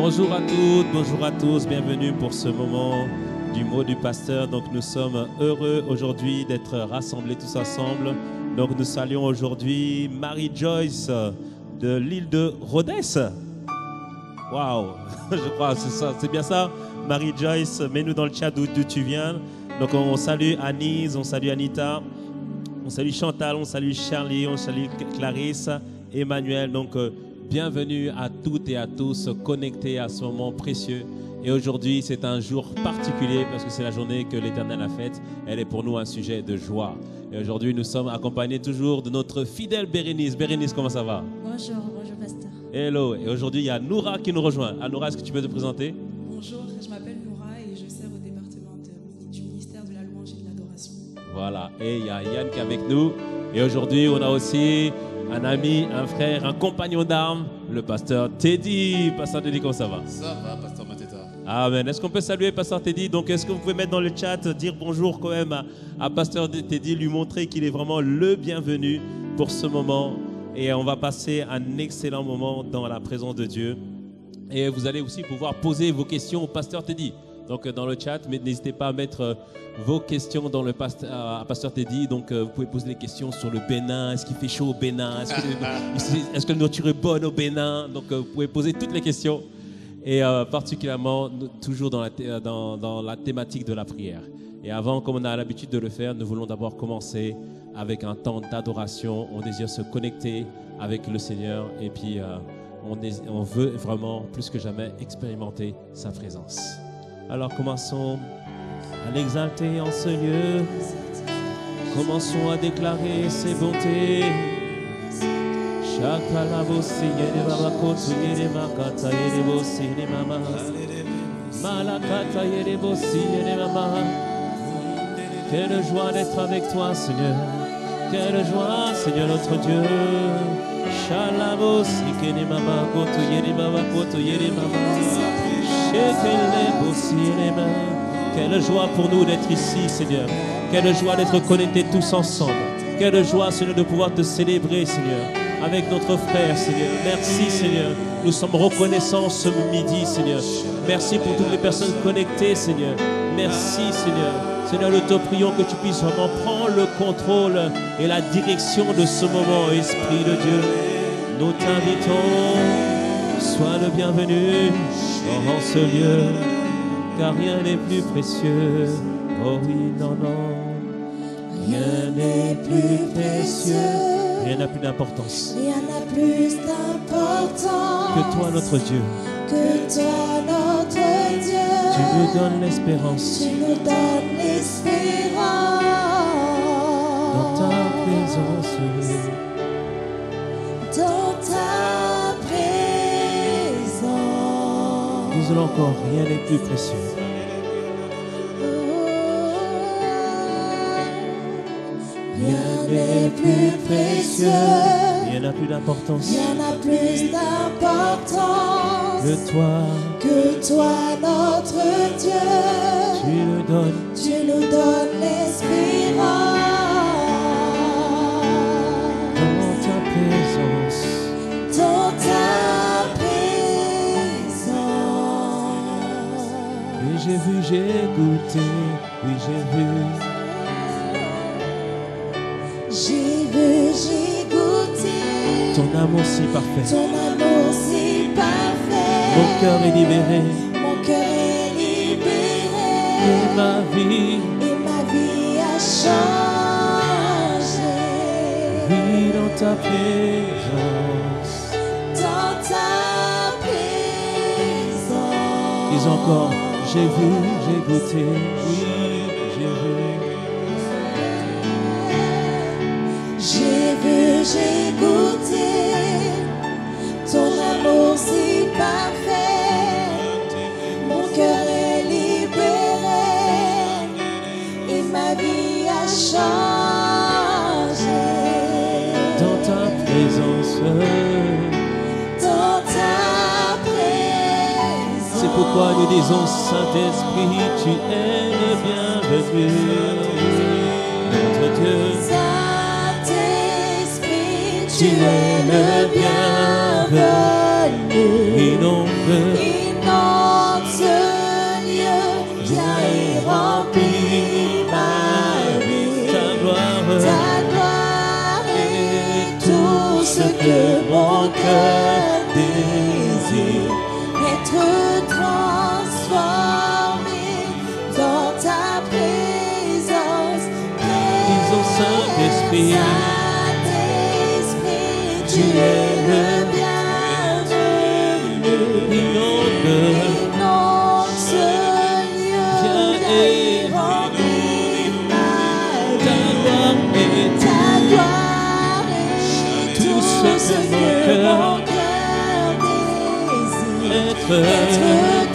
Bonjour à toutes, bonjour à tous, bienvenue pour ce moment du mot du pasteur. Donc nous sommes heureux aujourd'hui d'être rassemblés tous ensemble. Donc nous saluons aujourd'hui Marie-Joyce de l'île de Rhodes. Waouh, je crois que c'est ça, c'est bien ça. Marie-Joyce, mets-nous dans le chat d'où tu viens. Donc on salue Anise, on salue Anita, on salue Chantal, on salue Charlie, on salue Clarisse, Emmanuel. Donc bienvenue à toutes et à tous connectés à ce moment précieux. Et aujourd'hui, c'est un jour particulier parce que c'est la journée que l'Éternel a faite. Elle est pour nous un sujet de joie. Et aujourd'hui, nous sommes accompagnés toujours de notre fidèle Bérénice. Bérénice, comment ça va? Bonjour, bonjour pasteur. Hello. Et aujourd'hui, il y a Noura qui nous rejoint. Noura, est-ce que tu peux te présenter? Bonjour, je m'appelle Noura et je sers au département du ministère de la louange et de l'adoration. Voilà. Et il y a Yann qui est avec nous. Et aujourd'hui, on a aussi un ami, un frère, un compagnon d'armes, le pasteur Teddy. Pasteur Teddy, comment ça va? Ça va, pasteur Mateta. Amen. Est-ce qu'on peut saluer pasteur Teddy? Donc, est-ce que vous pouvez mettre dans le chat, dire bonjour quand même à pasteur Teddy, lui montrer qu'il est vraiment le bienvenu pour ce moment. Et on va passer un excellent moment dans la présence de Dieu. Et vous allez aussi pouvoir poser vos questions au pasteur Teddy. Donc dans le chat, mais n'hésitez pas à mettre vos questions dans à pasteur Teddy. Donc vous pouvez poser des questions sur le Bénin. Est-ce qu'il fait chaud au Bénin? Est-ce que la nourriture est bonne au Bénin? Donc vous pouvez poser toutes les questions. Et particulièrement toujours dans la thématique de la prière. Et avant, comme on a l'habitude de le faire, nous voulons d'abord commencer avec un temps d'adoration. On désire se connecter avec le Seigneur. Et puis on veut vraiment plus que jamais expérimenter sa présence. Alors commençons à l'exalter en ce lieu. Commençons à déclarer ses bontés. Chakalabossi yere kotu yere makata yere bossi yere mama. Malakata yere bossi yere mama. Quelle joie d'être avec toi, Seigneur. Quelle joie, Seigneur notre Dieu. Shalabossi yere mama kotu yere mama kotu yere mama. Quelle joie pour nous d'être ici, Seigneur. Quelle joie d'être connectés tous ensemble. Quelle joie, Seigneur, de pouvoir te célébrer, Seigneur, avec notre frère, Seigneur. Merci, Seigneur. Nous sommes reconnaissants ce midi, Seigneur. Merci pour toutes les personnes connectées, Seigneur. Merci, Seigneur. Seigneur, nous te prions que tu puisses vraiment prendre le contrôle et la direction de ce moment, Esprit de Dieu. Nous t'invitons. Sois le bienvenu en ce lieu, car rien n'est plus précieux. Oh oui, non, non. Rien n'est plus précieux. Rien n'a plus d'importance. Rien n'a plus d'importance Que toi, notre Dieu. Que toi, notre Dieu. Tu nous donnes l'espérance. Tu nous donnes l'espérance. Dans ta présence. Dans ta présence. Disons encore, rien n'est plus précieux. Rien n'est plus précieux. Rien n'a plus d'importance. Rien n'a plus d'importance que toi, notre Dieu. Tu nous donnes l'espérance. Dans ta présence. Dans ta présence. Oui, j'ai vu, j'ai goûté. Oui, j'ai vu. J'ai goûté Ton amour si parfait. Ton amour si parfait. Mon cœur est libéré. Mon cœur est libéré. Et ma vie a changé. Oui, dans ta présence. Dans ta présence. Dis encore, j'ai vu, j'ai goûté. Oui, j'ai vu. J'ai goûté ton amour si parfait. Mon cœur est libéré et ma vie a changé. Dans ta présence. Dans ta présence. C'est pourquoi nous disons, Saint-Esprit, tu es le bienvenu. Notre Dieu. Tu es le bienvenu. Inonde cœur désire être transformé dans ta présence. Disons Saint-Esprit, Saint-Esprit, tu es le bienvenu. inonde, Inonde ce lieu, viens viens et et remplis ma ta vie. gloire et Ta gloire est tout ce que mon cœur désire. être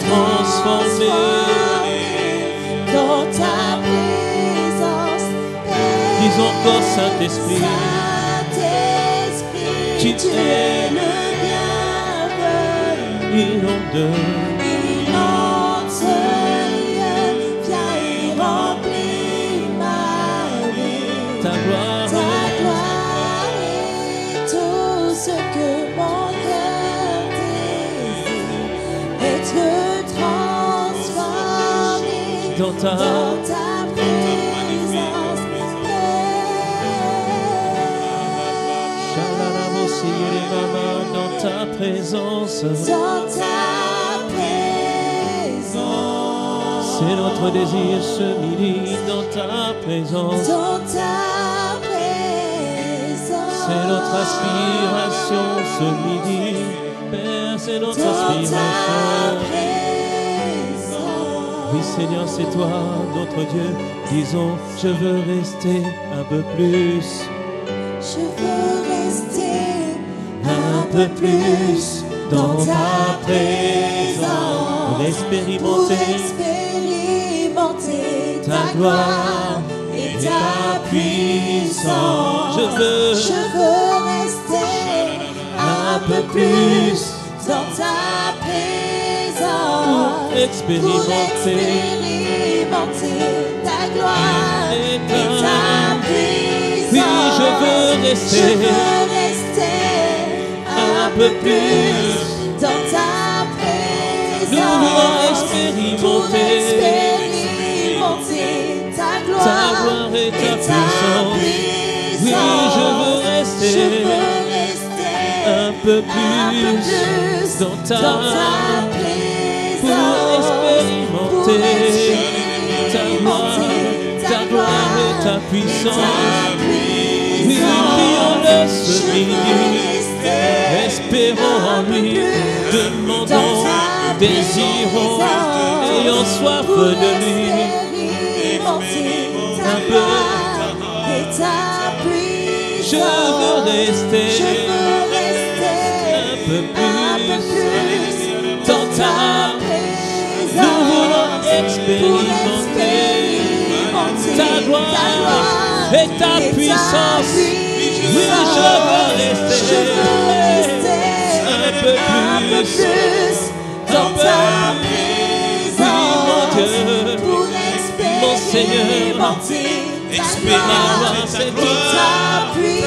transformé. Dans ta présence, Disons encore Saint-Esprit, Saint-Esprit, tu tu es le bienvenu. inonde, Inonde ce lieu, viens et remplis ma vie. ta gloire Ta gloire est tout ce que mon cœur désire. Être transformé dans ta dans ta présence. Shalalamo Seigneur Maman, dans ta présence. Dans ta présence. C'est notre désir ce midi dans ta présence. Dans ta présence. C'est notre aspiration ce midi. Père, c'est notre Dans ta aspiration. présence. Oui Seigneur, c'est toi notre Dieu. Disons, je veux rester un peu plus. Je veux rester Un peu plus dans ta présence. Pour pour expérimenter expérimenter ta gloire et ta puissance. Je veux rester un peu plus dans ta présence pour expérimenter ta gloire et et ta puissance. Oui, je veux rester un peu plus dans ta présence. Nous voulons expérimenter ta ta gloire et ta puissance. Oui, je veux rester un peu plus dans ta pour expérimenter ta gloire et ta puissance. Oui, prions-le ce midi, espérons en lui, demandons, désirons, ayons soif de lui. Un peu, je veux rester un peu plus dans ta. Nous voulons expérimenter ta gloire et ta puissance. Oui, je veux rester un peu plus dans ta présence. Oui, mon Dieu, mon Seigneur, expérimenter ta gloire,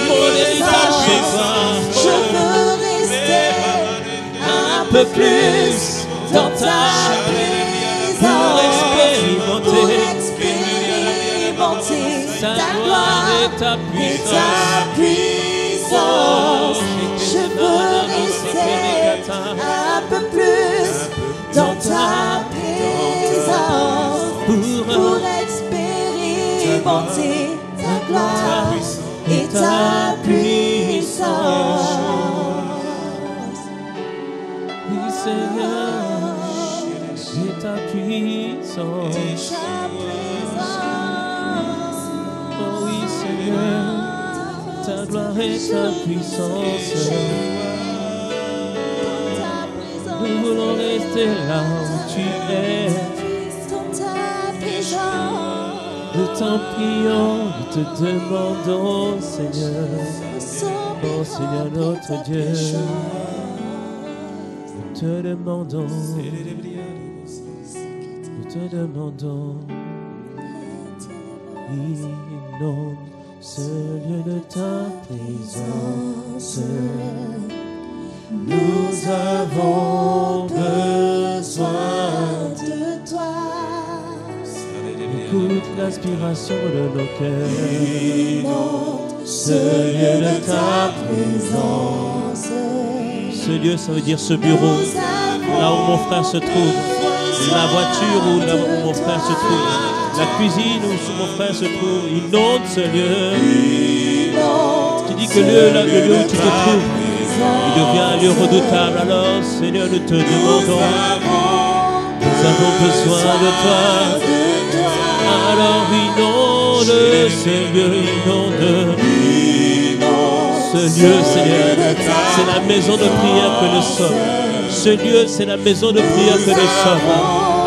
mon héritage chez toi. Je veux rester Un peu plus dans ta pour expérimenter ta gloire et ta puissance. Je veux rester un peu plus dans ta présence pour expérimenter ta gloire et ta puissance. Oui, Seigneur, et ta puissance. Oh oui, Seigneur, ta gloire et ta puissance. Nous voulons rester là où tu es. Nous t'en prions, nous te demandons, Seigneur, oh Seigneur notre Dieu, nous te demandons, inonde ce lieu de ta présence. Nous avons besoin de toi. Écoute l'aspiration de nos cœurs. Inonde ce lieu de ta présence. ce lieu, ça veut dire ce bureau, là où mon frère se trouve, la voiture où mon frère se trouve, la cuisine où mon frère se trouve. Inonde ce lieu. Tu dis que le lieu où tu te trouves, il devient un lieu redoutable. Alors, Seigneur, nous te demandons, nous avons besoin de toi. Alors, inonde ce lieu, inonde ce lieu, Seigneur. C'est la maison de prière que nous sommes. Ce lieu, c'est la maison de prière que nous sommes.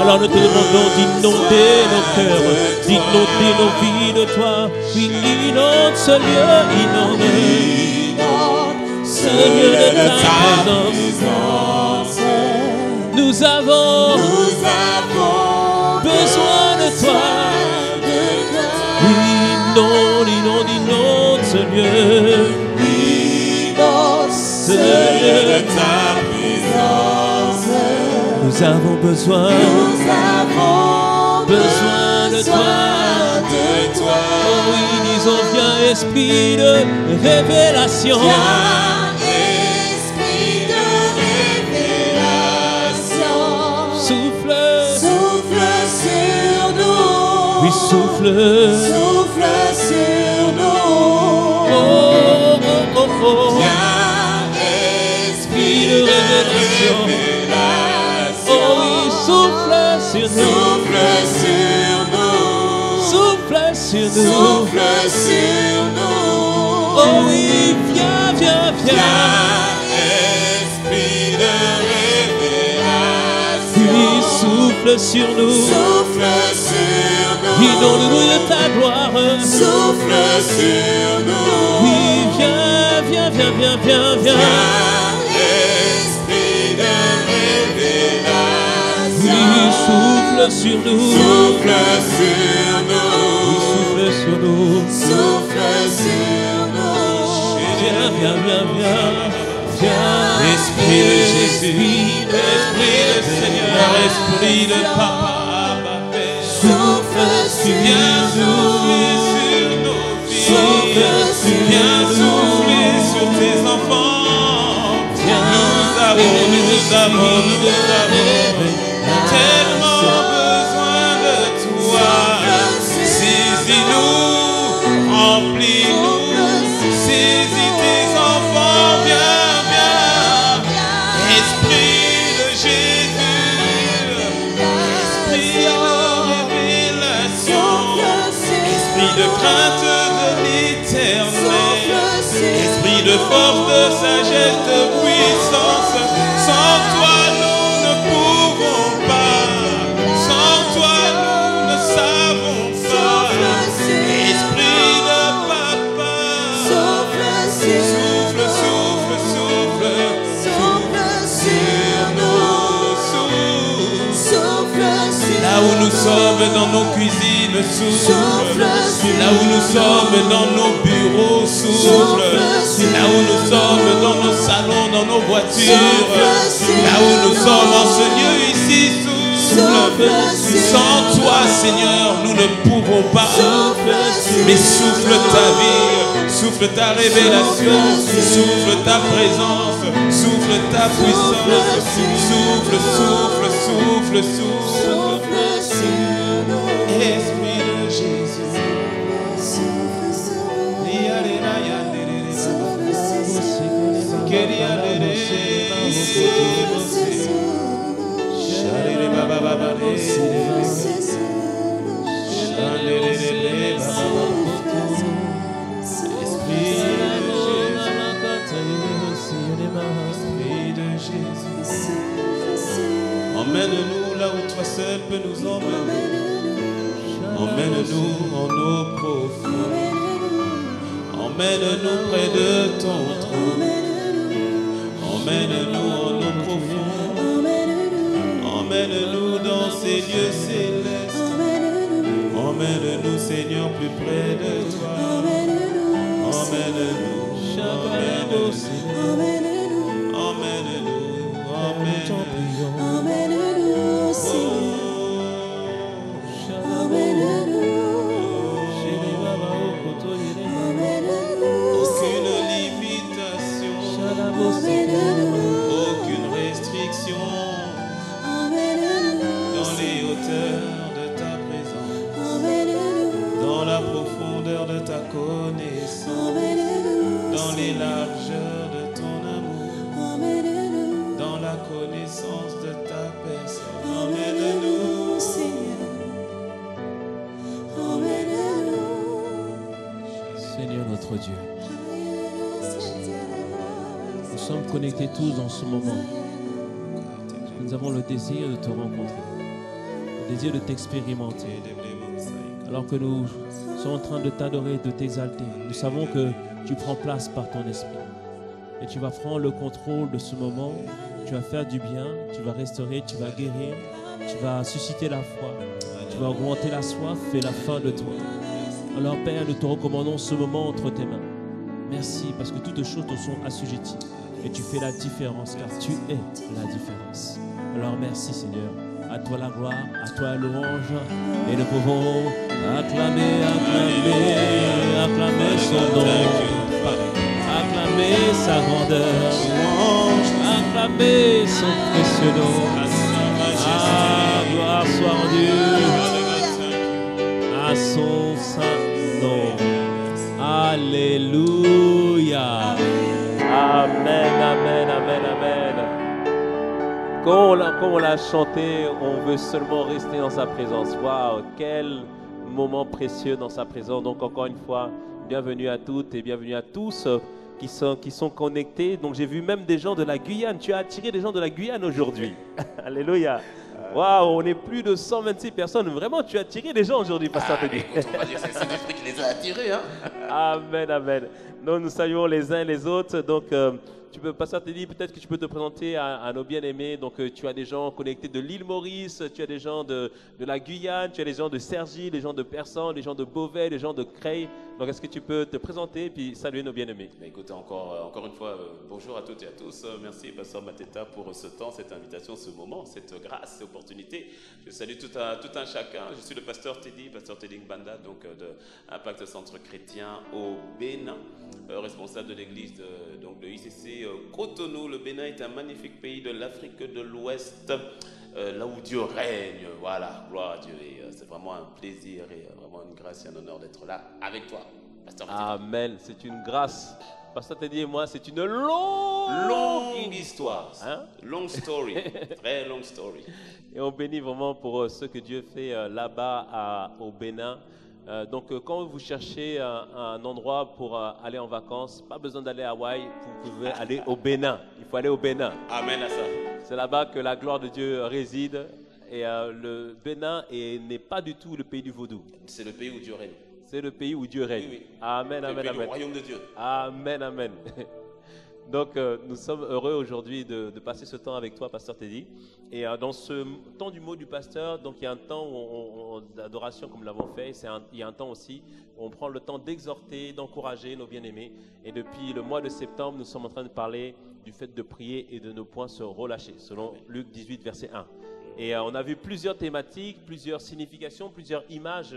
Alors nous te demandons d'inonder nos cœurs, d'inonder nos vies de toi. Oui, inonde ce lieu, inonde ce lieu de ta présence. Nous avons besoin de toi. Inonde ce lieu. Ce lieu de ta présence. Nous avons besoin de toi. Oh oui, disons, viens esprit de révélation. Souffle sur nous. Oui, souffle sur nous. Oh. Esprit de révélation. Oh oui, souffle sur nous. Souffle sur nous. Oh oui, viens. Esprit de révélation. Oui, souffle sur nous. Inonde-nous de ta gloire. Souffle sur nous. Oui, viens. Esprit de révélation. Oui, souffle sur nous. Oui, souffle sur nous. Viens. Esprit de Jésus, Esprit de Seigneur, Esprit de Papa. Souffle sur nous. Viens souffler sur tes enfants. Nous avons tellement besoin de toi. Saisis-nous, remplis-nous. Saisis tes enfants, viens. Esprit de Jésus, Esprit de révélation, Esprit de crainte de l'Éternel, Esprit de force, de sagesse, de puissance. Sans toi nous ne pouvons pas. Sans toi nous ne savons pas. Esprit de Papa, souffle sur nous. Là où nous sommes dans nos cuisines, souffle. Là où nous sommes dans nos bureaux, souffle. Là où nous sommes dans nos salons, dans nos voitures. Là où nous sommes en ce lieu ici, souffle. Sans toi, Seigneur, nous ne pourrons pas. Mais souffle ta vie, souffle ta révélation, souffle ta présence, souffle ta puissance. Souffle. Esprit de Jésus. Emmène-nous là où toi seul peux nous emmener. Emmène-nous en eau profonde. Emmène-nous près de ton trône. Emmène-nous en eau profonde. Emmène-nous dans ces lieux célestes. Emmène-nous, Seigneur, plus près de toi. Emmène-nous. Emmène-nous. Aucune limitation. sommes connectés tous dans ce moment. Nous avons le désir de te rencontrer, le désir de t'expérimenter. Alors que nous sommes en train de t'adorer, de t'exalter, nous savons que tu prends place par ton esprit. Et tu vas prendre le contrôle de ce moment, tu vas faire du bien, tu vas restaurer, tu vas guérir, tu vas susciter la foi, tu vas augmenter la soif et la faim de toi. Alors Père, nous te recommandons ce moment entre tes mains. Merci parce que toutes choses te sont assujetties et tu fais la différence car tu es la différence. Alors merci Seigneur, à toi la gloire, à toi la louange et nous pouvons acclamer, acclamer, acclamer son nom, acclamer sa grandeur, acclamer son précieux nom. Ah, gloire soit rendue à son saint nom. Alléluia. Amen, amen, amen, amen. Comme on l'a chanté, on veut seulement rester dans sa présence. Waouh, quel moment précieux dans sa présence. Donc encore une fois, bienvenue à toutes et bienvenue à tous qui sont connectés. Donc j'ai vu même des gens de la Guyane. Tu as attiré des gens de la Guyane aujourd'hui. Alléluia. Waouh, on est plus de 126 personnes. Vraiment, tu as attiré des gens aujourd'hui, Pasteur Teddy. Écoute, on va dire que c'est l'esprit qui les a attirés. Hein. Amen, amen. Donc nous saluons les uns et les autres. Donc tu peux, Pasteur Teddy, peut-être que tu peux te présenter à nos bien-aimés. Donc tu as des gens connectés de l'île Maurice, tu as des gens de la Guyane, tu as des gens de Cergy, des gens de Persan, des gens de Beauvais, des gens de Creil. Donc est-ce que tu peux te présenter et puis saluer nos bien-aimés? Écoutez, encore une fois, bonjour à toutes et à tous. Merci, Pasteur Mateta, pour ce temps, cette invitation, ce moment, cette grâce, cette opportunité. Je salue tout un chacun. Je suis le Pasteur Teddy Ngbanda, donc de Impact Centre Chrétien au Bénin, responsable de l'église de ICC Cotonou. Le Bénin est un magnifique pays de l'Afrique de l'Ouest, là où Dieu règne. Voilà, gloire à Dieu. Et c'est vraiment un plaisir et vraiment une grâce et un honneur d'être là avec toi, Pasteur Teddy. Amen, c'est une grâce. Pasteur Teddy et moi, c'est une longue histoire. Hein? Long story, très long story. Et on bénit vraiment pour ce que Dieu fait là-bas au Bénin. Donc quand vous cherchez un endroit pour aller en vacances, pas besoin d'aller à Hawaï, vous pouvez aller au Bénin. Il faut aller au Bénin. Amen à ça. C'est là-bas que la gloire de Dieu réside. Et le Bénin n'est pas du tout le pays du vaudou. C'est le pays où Dieu règne. C'est le pays où Dieu règne. Oui, oui. Amen, amen, amen, amen. Le royaume de Dieu. Amen, amen. Donc, nous sommes heureux aujourd'hui de passer ce temps avec toi, Pasteur Teddy. Et dans ce temps du mot du pasteur, donc il y a un temps d'adoration comme nous l'avons fait. Il y a un temps aussi où on prend le temps d'exhorter, d'encourager nos bien-aimés. Et depuis le mois de septembre, nous sommes en train de parler du fait de prier et de ne point se relâcher, selon Luc 18, verset 1. Et on a vu plusieurs thématiques, plusieurs significations, plusieurs images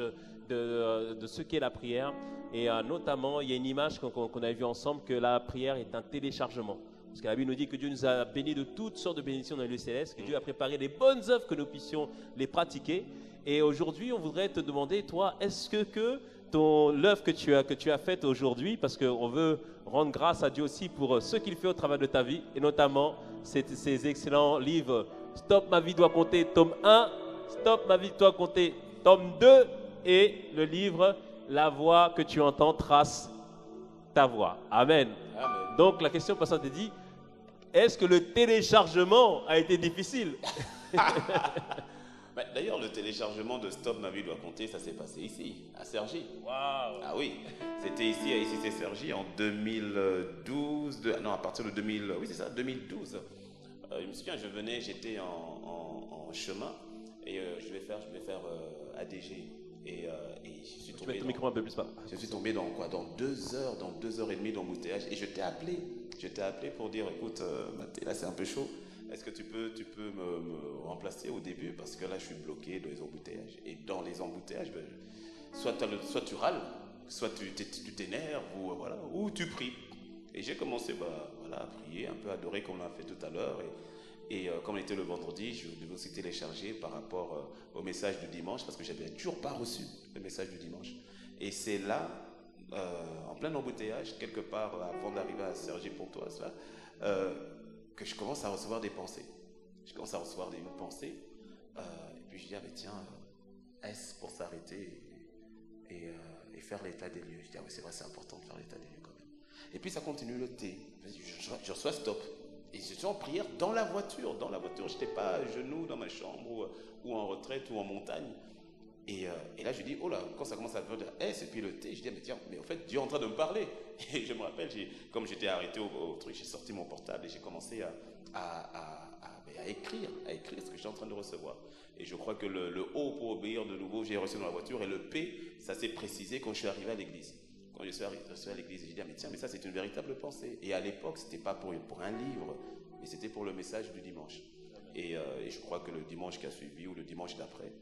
de ce qu'est la prière. Et notamment, il y a une image qu'on a vue ensemble, que la prière est un téléchargement. Parce que la Bible nous dit que Dieu nous a bénis de toutes sortes de bénédictions dans le lieu céleste, que Dieu a préparé des bonnes œuvres que nous puissions les pratiquer. Et aujourd'hui, on voudrait te demander, toi, est-ce que l'œuvre que tu as faite aujourd'hui, parce qu'on veut rendre grâce à Dieu aussi pour ce qu'il fait au travers de ta vie, et notamment ces excellents livres, Stop, ma vie doit compter, tome 1, Stop, ma vie doit compter, tome 2, et le livre La voix que tu entends trace ta voix. Amen. Amen. Donc la question passante dit, est-ce que le téléchargement a été difficile? D'ailleurs, le téléchargement de Stop, ma vie doit compter, ça s'est passé ici, à Cergy. Wow. Ah oui, c'était ici à ICC Cergy en 2012, non, à partir de 2012. Je me souviens, j'étais en chemin et je vais faire ADG. Et je suis tombé. Tu mets ton micro un peu plus bas. Je suis tombé dans 2 heures, dans 2 heures et demie d'embouteillage. Et je t'ai appelé pour dire, écoute, Mathé, là c'est un peu chaud. Est-ce que tu peux me remplacer au début? Parce que là je suis bloqué dans les embouteillages. Et dans les embouteillages, soit tu râles, soit tu t'énerves, ou tu pries. Et j'ai commencé à prier, un peu adorer comme on l'a fait tout à l'heure. Et comme on était le vendredi, je devais aussi télécharger par rapport au message du dimanche, parce que je n'avais toujours pas reçu le message du dimanche. Et c'est là, en plein embouteillage, quelque part avant d'arriver à Cergy pour toi, que je commence à recevoir des pensées. Je commence à recevoir des pensées. Et puis je dis, tiens, est-ce pour s'arrêter et faire l'état des lieux? Je dis, oui, c'est vrai, c'est important de faire l'état des lieux quand même. Et puis ça continue, le thé. je reçois stop. Et je suis en prière dans la voiture. Je n'étais pas à genoux dans ma chambre ou en retraite ou en montagne. Et là, je dis, oh là, quand ça commence à devenir S et puis le T, je dis, mais tiens, mais en fait, Dieu est en train de me parler. Et je me rappelle, comme j'étais arrêté au truc, j'ai sorti mon portable et j'ai commencé à écrire ce que j'étais en train de recevoir. Et je crois que le O pour obéir de nouveau, j'ai reçu dans la voiture, et le P, ça s'est précisé quand je suis arrivé à l'église. Quand je suis arrivé à l'église, j'ai dit, mais tiens, mais ça c'est une véritable pensée. Et à l'époque, c'était pas pour un livre, mais c'était pour le message du dimanche. Et je crois que le dimanche qui a suivi, ou le dimanche d'après,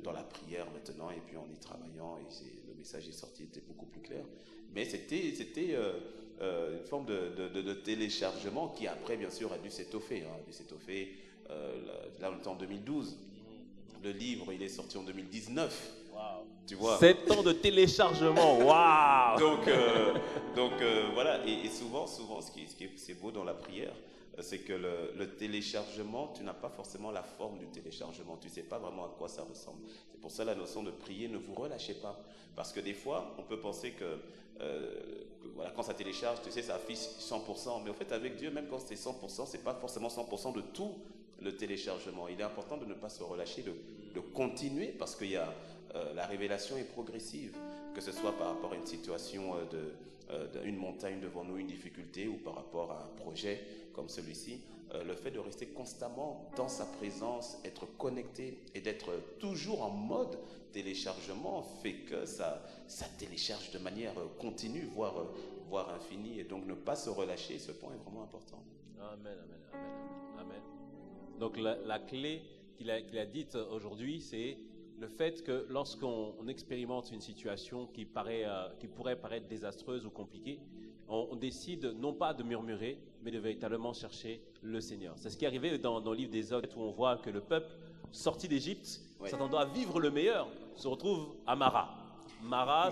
dans la prière maintenant, et puis en y travaillant, et le message est sorti, était beaucoup plus clair. Mais c'était une forme de téléchargement qui après, bien sûr, a dû s'étoffer. Là, on est en 2012. Le livre, il est sorti en 2019. Wow. Tu vois. 7 ans de téléchargement. Waouh. Donc voilà. Et souvent, ce qui est beau dans la prière, c'est que le téléchargement, tu n'as pas forcément la forme du téléchargement. Tu ne sais pas vraiment à quoi ça ressemble. C'est pour ça la notion de prier, ne vous relâchez pas. Parce que des fois, on peut penser que voilà, quand ça télécharge, tu sais, ça affiche 100%. Mais en fait, avec Dieu, même quand c'est 100%, ce n'est pas forcément 100% de tout le téléchargement. Il est important de ne pas se relâcher, de continuer, parce qu'il y a la révélation est progressive, que ce soit par rapport à une situation une montagne devant nous, une difficulté, ou par rapport à un projet comme celui-ci. Le fait de rester constamment dans sa présence, être connecté et d'être toujours en mode téléchargement fait que ça télécharge de manière continue, voire infinie, et donc ne pas se relâcher, ce point est vraiment important. Amen, amen, amen, amen. Donc la clé qu'il a dite aujourd'hui, c'est le fait que lorsqu'on expérimente une situation qui pourrait paraître désastreuse ou compliquée, on décide non pas de murmurer, mais de véritablement chercher le Seigneur. C'est ce qui est arrivé dans le livre des Exode, où on voit que le peuple sorti d'Égypte, s'attendant à vivre le meilleur, se retrouve à Mara. Mara,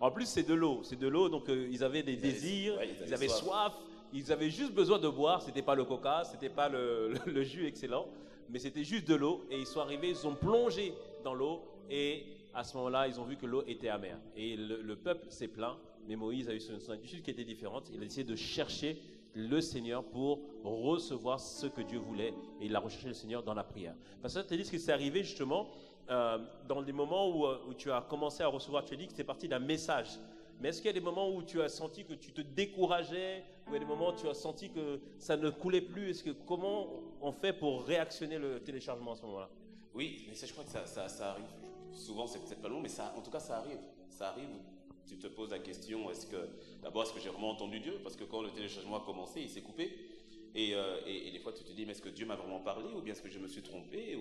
en plus c'est de l'eau, donc ils avaient des désirs, ils avaient soif, ils avaient juste besoin de boire. C'était pas le coca, c'était pas le jus excellent, mais c'était juste de l'eau. Et ils sont arrivés, ils ont plongé dans l'eau, et à ce moment-là, ils ont vu que l'eau était amère. Et le peuple s'est plaint, mais Moïse a eu son attitude qui était différente. Il a essayé de chercher le Seigneur pour recevoir ce que Dieu voulait, et il a recherché le Seigneur dans la prière. Parce que tu as dit ce qui s'est arrivé justement dans les moments où tu as commencé à recevoir. Tu as dit que c'était parti d'un message. Mais est-ce qu'il y a des moments où tu as senti que tu te décourageais, ou il y a des moments où tu as senti que ça ne coulait plus? Comment on fait pour réactionner le téléchargement à ce moment-là? Oui, mais ça, je crois que ça arrive. Souvent, c'est peut-être pas long, mais en tout cas, ça arrive. Ça arrive. Tu te poses la question, d'abord, est-ce que j'ai vraiment entendu Dieu? Parce que quand le téléchargement a commencé, il s'est coupé. Et des fois, tu te dis, mais est-ce que Dieu m'a vraiment parlé, ou bien est-ce que je me suis trompé?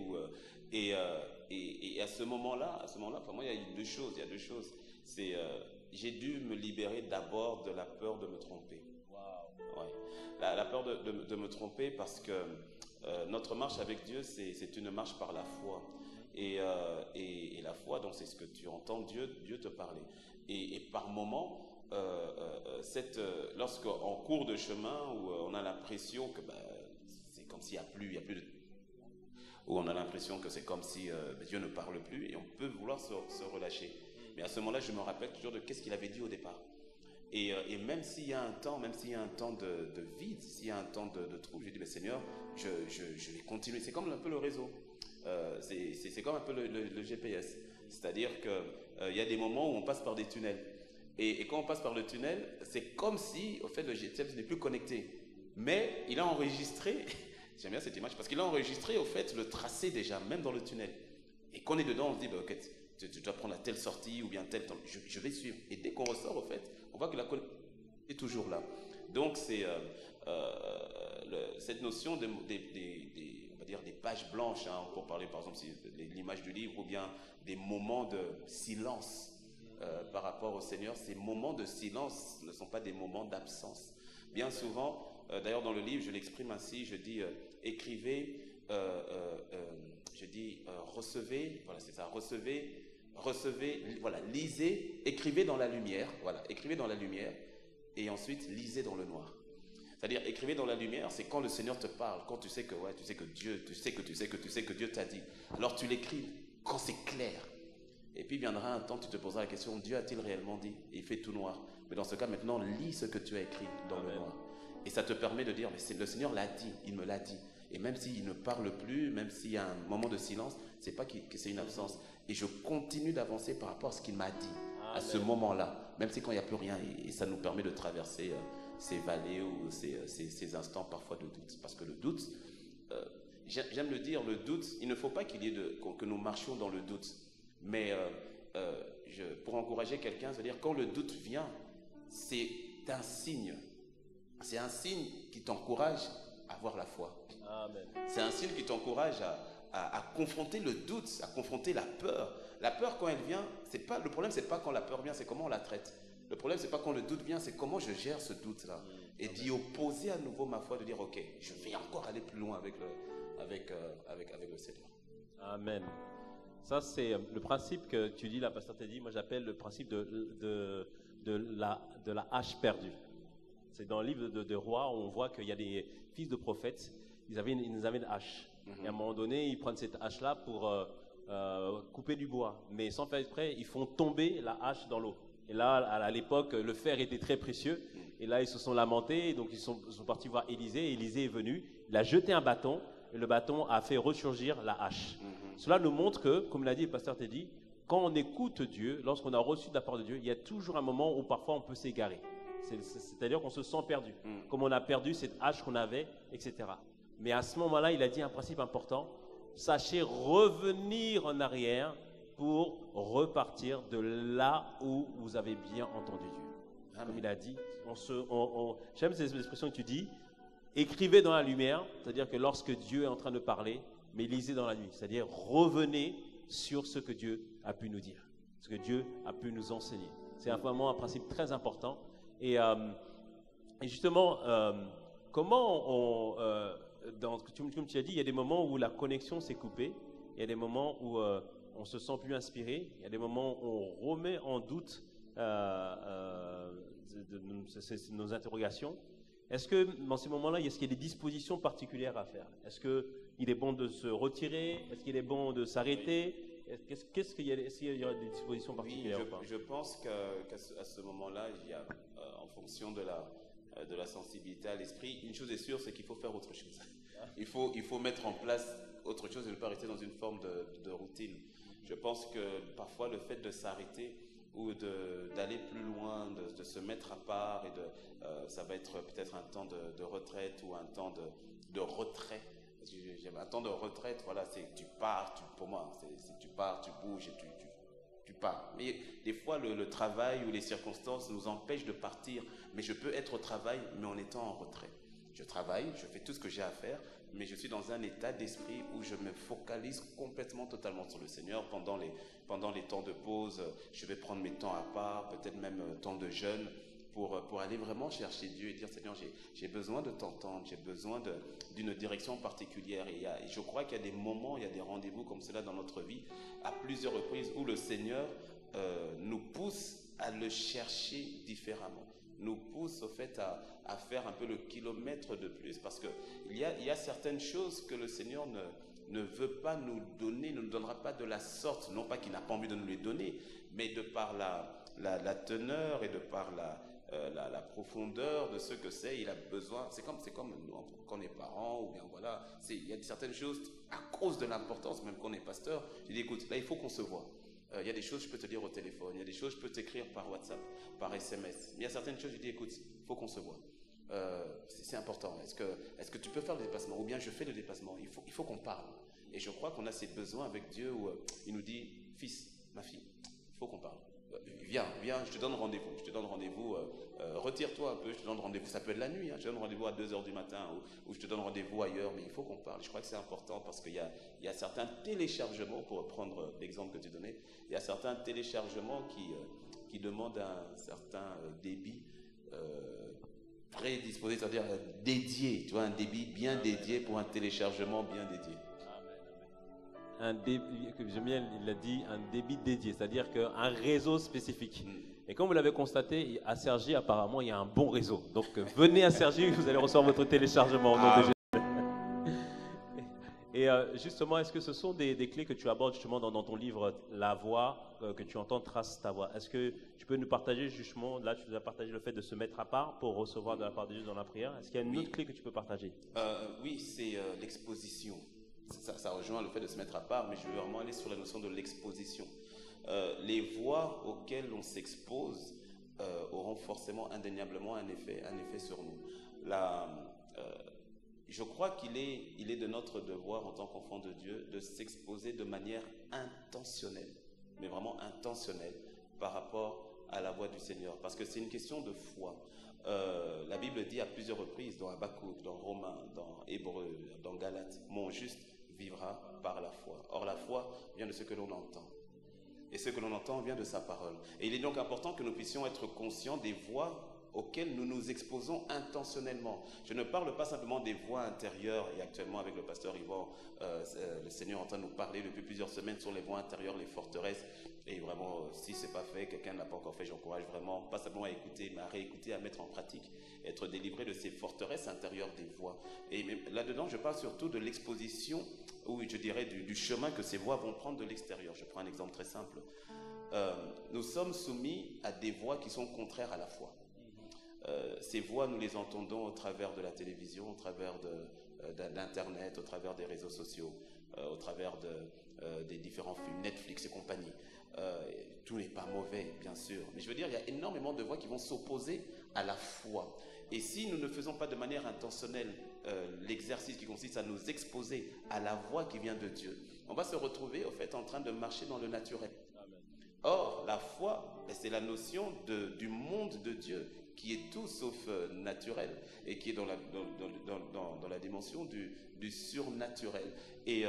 Et à ce moment-là, pour moi, il y a deux choses. J'ai dû me libérer d'abord de la peur de me tromper. Wow. Ouais. La peur de me tromper, parce que notre marche avec Dieu, c'est une marche par la foi. Et la foi, donc c'est ce que tu entends Dieu te parler. Et par moments, lorsqu'en cours de chemin, où on a l'impression que c'est comme s'il n'y a plus de... Où on a l'impression que c'est comme si Dieu ne parle plus, et on peut vouloir se relâcher. Mais à ce moment-là, je me rappelle toujours de qu'est-ce qu'il avait dit au départ. Et même s'il y a un temps, de vide, s'il y a un temps de trouble, je dis, mais Seigneur, je vais continuer. C'est comme un peu le réseau. C'est comme un peu le GPS. C'est-à-dire qu'il y a des moments où on passe par des tunnels. Et quand on passe par le tunnel, c'est comme si, au fait, le GPS n'est plus connecté. Mais il a enregistré, j'aime bien cette image, parce qu'il a enregistré, au fait, le tracé déjà, même dans le tunnel. Et quand on est dedans, on se dit, ok, tu dois prendre à telle sortie ou bien telle temps. Je vais suivre. Et dès qu'on ressort, au fait, on voit que la connexion est toujours là. Donc, c'est cette notion on va dire des pages blanches, hein, pour parler par exemple de l'image du livre, ou bien des moments de silence par rapport au Seigneur. Ces moments de silence ne sont pas des moments d'absence. Bien souvent, d'ailleurs dans le livre, je l'exprime ainsi, je dis écrivez, je dis recevez, voilà c'est ça, recevez, voilà, lisez, écrivez dans la lumière, voilà, écrivez dans la lumière, et ensuite lisez dans le noir. C'est-à-dire, écrivez dans la lumière, c'est quand le Seigneur te parle, quand tu sais que Dieu t'a dit. Alors tu l'écris quand c'est clair. Et puis viendra un temps, tu te poseras la question, Dieu a-t-il réellement dit? Et il fait tout noir. Mais dans ce cas, maintenant, lis ce que tu as écrit dans le noir. Et ça te permet de dire, mais le Seigneur l'a dit, il me l'a dit. Et même s'il ne parle plus, même s'il y a un moment de silence, c'est pas que c'est une absence. Et je continue d'avancer par rapport à ce qu'il m'a dit à ce moment-là, même si quand il n'y a plus rien. Et ça nous permet de traverser ces vallées ou ces instants parfois de doute. Parce que le doute, j'aime le dire, le doute, il ne faut pas qu'il y ait que nous marchions dans le doute. Mais pour encourager quelqu'un, c'est-à-dire quand le doute vient, c'est un signe. C'est un signe qui t'encourage à avoir la foi. Amen. C'est un signe qui t'encourage à confronter le doute, à confronter la peur. La peur, quand elle vient, le problème, c'est pas quand la peur vient, c'est comment on la traite. Le problème, c'est pas quand le doute vient, c'est comment je gère ce doute-là. Et d'y opposer à nouveau ma foi, de dire, ok, je vais encore aller plus loin avec le Seigneur. Amen. Ça, c'est le principe que tu dis, la pasteur Teddy, moi j'appelle le principe de la hache perdue. C'est dans le livre de Rois, on voit qu'il y a des fils de prophètes, ils avaient une hache. Et à un moment donné, ils prennent cette hache-là pour couper du bois. Mais sans faire exprès, ils font tomber la hache dans l'eau. Et là, à l'époque, le fer était très précieux. Et là, ils se sont lamentés. Donc, ils sont partis voir Élisée. Élisée est venu. Il a jeté un bâton. Et le bâton a fait ressurgir la hache. Cela nous montre que, comme l'a dit le pasteur Teddy, quand on écoute Dieu, lorsqu'on a reçu de la part de Dieu, il y a toujours un moment où parfois on peut s'égarer. C'est-à-dire qu'on se sent perdu. Comme on a perdu cette hache qu'on avait, etc. Mais à ce moment-là, il a dit un principe important. Sachez revenir en arrière pour repartir de là où vous avez bien entendu Dieu. Comme il a dit, j'aime cette expression que tu dis, écrivez dans la lumière, c'est-à-dire que lorsque Dieu est en train de parler, mais lisez dans la nuit, c'est-à-dire revenez sur ce que Dieu a pu nous dire, ce que Dieu a pu nous enseigner. C'est vraiment un principe très important. Et justement, comment comme tu as dit, il y a des moments où la connexion s'est coupée, il y a des moments où on se sent plus inspiré, il y a des moments où on remet en doute nos interrogations. Est-ce que dans ces moments-là, est-ce qu'il y a des dispositions particulières à faire? Est-ce qu'il est bon de se retirer? Est-ce qu'il est bon de s'arrêter? Est-ce qu'il y a des dispositions particulières? Oui, je pense qu'à ce moment-là, il y a, en fonction de la sensibilité à l'esprit, une chose est sûre, c'est qu'il faut faire autre chose. Il faut mettre en place autre chose et ne pas rester dans une forme de routine. Je pense que parfois le fait de s'arrêter ou d'aller plus loin, de se mettre à part, ça va être peut-être un temps de retraite ou un temps de retrait. Un temps de retraite, voilà, c'est tu pars, pour moi, c'est tu pars, tu bouges et tu pars. Mais des fois, le travail ou les circonstances nous empêchent de partir. Mais je peux être au travail, mais en étant en retrait. Je travaille, je fais tout ce que j'ai à faire, mais je suis dans un état d'esprit où je me focalise complètement, totalement sur le Seigneur. Pendant les temps de pause, je vais prendre mes temps à part, peut-être même temps de jeûne, pour aller vraiment chercher Dieu et dire, Seigneur, j'ai besoin de t'entendre, j'ai besoin d'une direction particulière. Et je crois qu'il y a des moments, il y a des rendez-vous comme cela dans notre vie, à plusieurs reprises, où le Seigneur nous pousse à le chercher différemment, nous pousse au fait à faire un peu le kilomètre de plus, parce qu'il y a certaines choses que le Seigneur ne veut pas nous donner, ne nous donnera pas de la sorte, non pas qu'il n'a pas envie de nous les donner, mais de par la teneur et de par la profondeur de ce que c'est, il a besoin, c'est comme nous, quand on est parents, ou bien voilà, il y a certaines choses, à cause de l'importance, même qu'on est pasteur, je dis écoute, là il faut qu'on se voit. Il y a des choses je peux te dire au téléphone, il y a des choses je peux t'écrire par WhatsApp, par SMS. Mais il y a certaines choses je dis écoute, il faut qu'on se voit. C'est important. Est-ce que tu peux faire le déplacement? Ou bien je fais le déplacement. Il faut qu'on parle. Et je crois qu'on a ces besoins avec Dieu où il nous dit fils, ma fille, il faut qu'on parle. Viens, je te donne rendez-vous, retire-toi un peu, je te donne rendez-vous, ça peut être la nuit, je te donne rendez-vous à 2h du matin ou je te donne rendez-vous ailleurs, mais il faut qu'on parle. Je crois que c'est important parce qu'il y a certains téléchargements, pour reprendre l'exemple que tu donnais, il y a certains téléchargements qui demandent un certain débit prédisposé, c'est-à-dire dédié, tu vois, un débit bien dédié pour un téléchargement bien dédié. Un débit, j'aime bien, il a dit un débit dédié, c'est-à-dire qu'un réseau spécifique. Et comme vous l'avez constaté, à Cergy, apparemment, il y a un bon réseau. Donc, venez à Cergy, vous allez recevoir votre téléchargement au nom de Jésus. Et Et justement, est-ce que ce sont des clés que tu abordes justement dans ton livre, La Voix, que tu entends trace ta voix? Est-ce que tu peux nous partager justement, là tu nous as partagé le fait de se mettre à part pour recevoir de la part de Dieu dans la prière. Est-ce qu'il y a une autre clé que tu peux partager? Oui, c'est l'exposition. Ça rejoint le fait de se mettre à part, mais je veux vraiment aller sur la notion de l'exposition. Les voix auxquelles on s'expose auront forcément indéniablement un effet sur nous. Je crois qu'il est de notre devoir en tant qu'enfant de Dieu de s'exposer de manière intentionnelle, mais vraiment intentionnelle par rapport à la voix du Seigneur, parce que c'est une question de foi. La Bible dit à plusieurs reprises, dans Habakkuk, dans Romains, dans Hébreux, dans Galates, « Mon juste vivra par la foi ». Or la foi vient de ce que l'on entend. Et ce que l'on entend vient de sa parole. Et il est donc important que nous puissions être conscients des voix auxquelles nous nous exposons intentionnellement. Je ne parle pas simplement des voix intérieures, et actuellement avec le pasteur Yvan, le Seigneur est en train de nous parler depuis plusieurs semaines sur les voix intérieures, les forteresses, et vraiment, si ce n'est pas fait, quelqu'un ne l'a pas encore fait, j'encourage vraiment, pas simplement à écouter, mais à réécouter, à mettre en pratique, être délivré de ces forteresses intérieures des voix. Et là-dedans, je parle surtout de l'exposition, ou je dirais du chemin que ces voix vont prendre de l'extérieur. Je prends un exemple très simple. Nous sommes soumis à des voix qui sont contraires à la foi. Ces voix, nous les entendons au travers de la télévision, au travers d'Internet, au travers des réseaux sociaux, au travers des différents films, Netflix et compagnie. Tout n'est pas mauvais, bien sûr. Mais je veux dire, il y a énormément de voix qui vont s'opposer à la foi. Et si nous ne faisons pas de manière intentionnelle l'exercice qui consiste à nous exposer à la voix qui vient de Dieu, on va se retrouver, au fait, en train de marcher dans le naturel. Amen. Or, la foi, c'est la notion du monde de Dieu, qui est tout sauf naturel et qui est dans la dimension du surnaturel. Et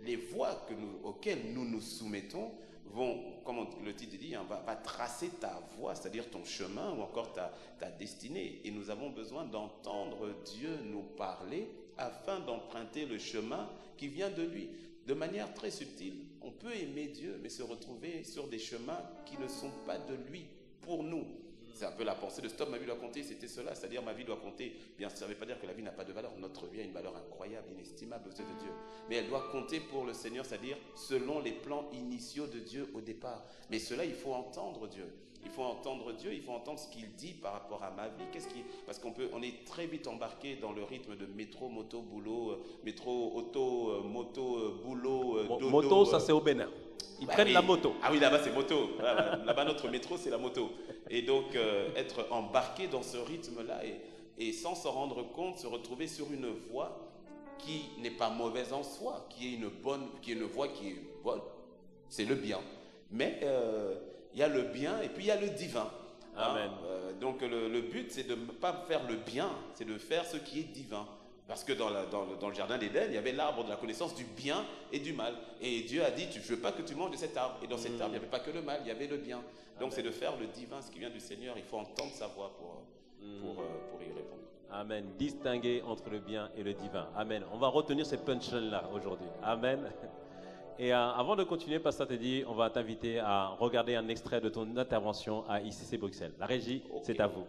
les voies auxquelles nous nous soumettons vont, comme le titre dit, va tracer ta voie, c'est-à-dire ton chemin ou encore ta destinée. Et nous avons besoin d'entendre Dieu nous parler afin d'emprunter le chemin qui vient de lui. De manière très subtile, on peut aimer Dieu, mais se retrouver sur des chemins qui ne sont pas de lui. Pour nous, c'est un peu la pensée de stop, ma vie doit compter, c'était cela, c'est-à-dire ma vie doit compter. Bien, ça ne veut pas dire que la vie n'a pas de valeur, notre vie a une valeur incroyable, inestimable aux yeux de Dieu. Mais elle doit compter pour le Seigneur, c'est-à-dire selon les plans initiaux de Dieu au départ. Mais cela, il faut entendre Dieu. Il faut entendre Dieu, il faut entendre ce qu'il dit par rapport à ma vie. Parce qu'on est très vite embarqué dans le rythme de métro, moto, boulot, métro, auto, moto, boulot, dodo. Moto, ça c'est au Bénin. Ils prennent la moto. Ah oui, là-bas c'est moto. Là-bas notre métro c'est la moto. Et donc être embarqué dans ce rythme-là et sans s'en rendre compte, se retrouver sur une voie qui n'est pas mauvaise en soi, qui est une voie qui est bonne. C'est le bien. Mais il y a le bien et puis il y a le divin. Amen. Donc le but c'est de ne pas faire le bien, c'est de faire ce qui est divin. Parce que dans le jardin d'Éden, il y avait l'arbre de la connaissance du bien et du mal. Et Dieu a dit, je ne veux pas que tu manges de cet arbre. Et dans cet arbre, il n'y avait pas que le mal, il y avait le bien. Donc c'est de faire le divin, ce qui vient du Seigneur. Il faut entendre sa voix pour y répondre. Amen. Distinguer entre le bien et le divin. Amen. On va retenir ces punchlines-là aujourd'hui. Amen. Et avant de continuer, Pasteur Teddy, on va t'inviter à regarder un extrait de ton intervention à ICC Bruxelles. La régie, c'est à vous.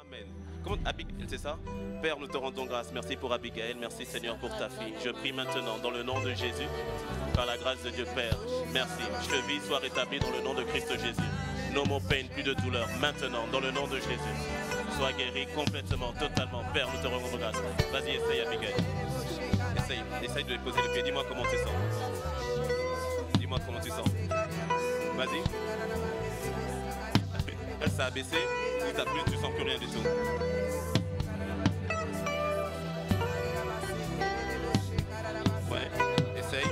Amen. Comment Abigail, c'est ça? Père, nous te rendons grâce. Merci pour Abigail. Merci Seigneur pour ta fille. Je prie maintenant dans le nom de Jésus, par la grâce de Dieu Père. Merci. Cheville soit rétablie dans le nom de Christ Jésus. No more pain, plus de douleur. Maintenant, dans le nom de Jésus. Sois guéri complètement, totalement. Père, nous te rendons grâce. Vas-y, essaye Abigail. Essaye de poser le pied. Dis-moi comment tu sens. Dis-moi comment tu sens. Vas-y. Elle s'est abaissée ou tu sens plus rien du tout? Ouais, essaye.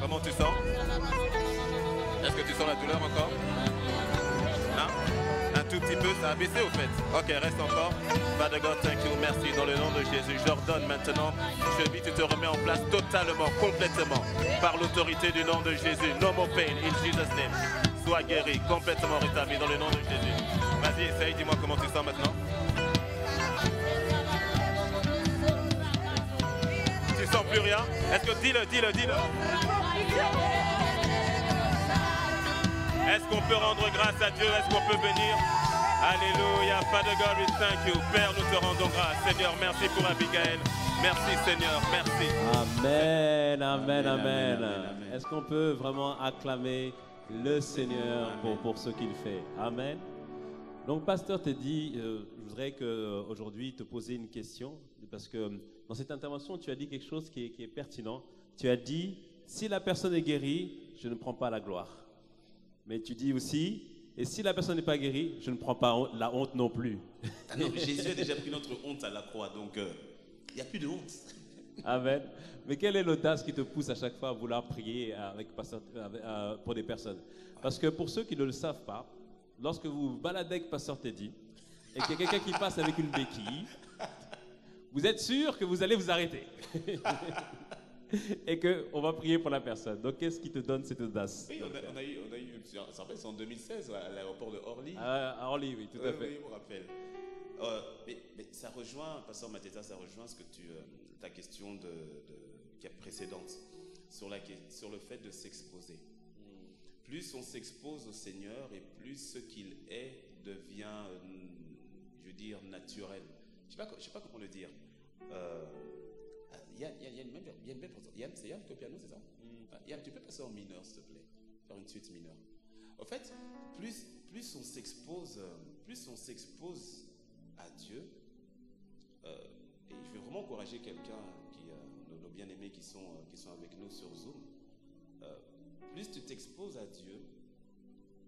Comment tu sens? Est-ce que tu sens la douleur encore? Non? Un tout petit peu, ça a baissé au fait. Ok, reste encore. Father God, thank you, merci. Dans le nom de Jésus, j'ordonne maintenant, cheville, tu te remets en place totalement, complètement, par l'autorité du nom de Jésus. No more pain, in Jesus' name. Sois guéri, complètement rétabli dans le nom de Jésus. Vas-y, essaye, dis-moi comment tu sens maintenant. Tu sens plus rien? Est-ce que dis-le. Est-ce qu'on peut rendre grâce à Dieu? Est-ce qu'on peut venir Alléluia. Father God, we thank you. Père, nous te rendons grâce. Seigneur, merci pour Abigail. Merci Seigneur, merci. Amen, amen, Amen, amen. amen, amen. Est-ce qu'on peut vraiment acclamer le Seigneur pour ce qu'il fait? Amen. Donc, pasteur Teddy, je voudrais qu'aujourd'hui te poser une question, parce que dans cette intervention, tu as dit quelque chose qui est pertinent. Tu as dit, si la personne est guérie, je ne prends pas la gloire. Mais tu dis aussi, et si la personne n'est pas guérie, je ne prends pas la honte non plus. Ah non, Jésus a déjà pris notre honte à la croix, donc il n'y a plus de honte. Amen. Mais quelle est l'audace qui te pousse à chaque fois à vouloir prier pour des personnes? Parce que pour ceux qui ne le savent pas, lorsque vous vous baladez avec Pasteur Teddy et qu'il y a quelqu'un qui passe avec une béquille, vous êtes sûr que vous allez vous arrêter et qu'on va prier pour la personne. Donc qu'est-ce qui te donne cette audace? Oui, on a eu, ça rappelle, c'est en 2016 à l'aéroport de Orly. À Orly, oui, tout à fait. Oui, je me rappelle. Mais ça rejoint, Pasteur Mateta, ça rejoint ce que ta question qui est précédente sur le fait de s'exposer. Plus on s'expose au Seigneur et plus ce qu'il est devient, je veux dire, naturel. Je ne sais pas comment le dire. Il y a une belle présence. Yann, c'est Yann qui est au piano, c'est ça? Yann, tu peux passer en mineur, s'il te plaît, faire une suite mineure. En fait, plus on s'expose à Dieu, et je veux vraiment encourager quelqu'un, nos bien-aimés qui sont avec nous sur Zoom, plus tu t'exposes à Dieu,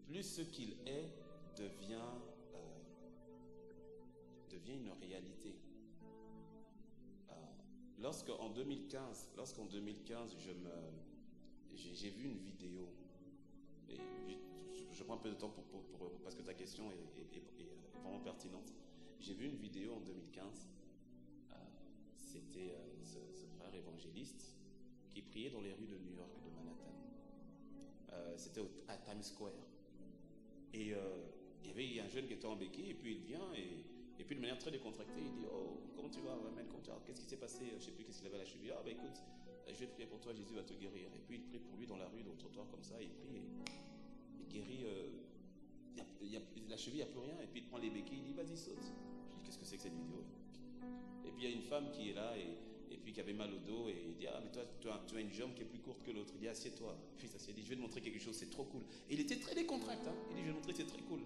plus ce qu'il est devient une réalité. Lorsqu'en 2015, j'ai vu une vidéo, et je prends un peu de temps parce que ta question est vraiment pertinente. J'ai vu une vidéo en 2015, c'était ce frère évangéliste qui priait dans les rues de New York, de Manhattan. C'était à Times Square. Et il y avait un jeune qui était en béquille, et puis il vient, et puis de manière très décontractée, il dit, oh, comment tu vas, Amen, qu'est-ce qui s'est passé? Je ne sais plus qu'est-ce qu'il avait à la cheville. Ah, bah écoute, je vais prier pour toi, Jésus va te guérir. Et puis il prie pour lui dans la rue, dans le trottoir comme ça, il prie, il guérit, la cheville, il n'y a plus rien, et puis il prend les béquilles, il dit, vas-y, saute. Je dis, qu'est-ce que c'est que cette vidéo? Et puis il y a une femme qui est là, et puis qui avait mal au dos, et il dit, ah, mais toi, tu as une jambe qui est plus courte que l'autre. Il dit, assieds-toi. Puis ça s'est dit, je vais te montrer quelque chose, c'est trop cool. Et il était très décontracté, hein. Il dit, je vais te montrer, c'est très cool.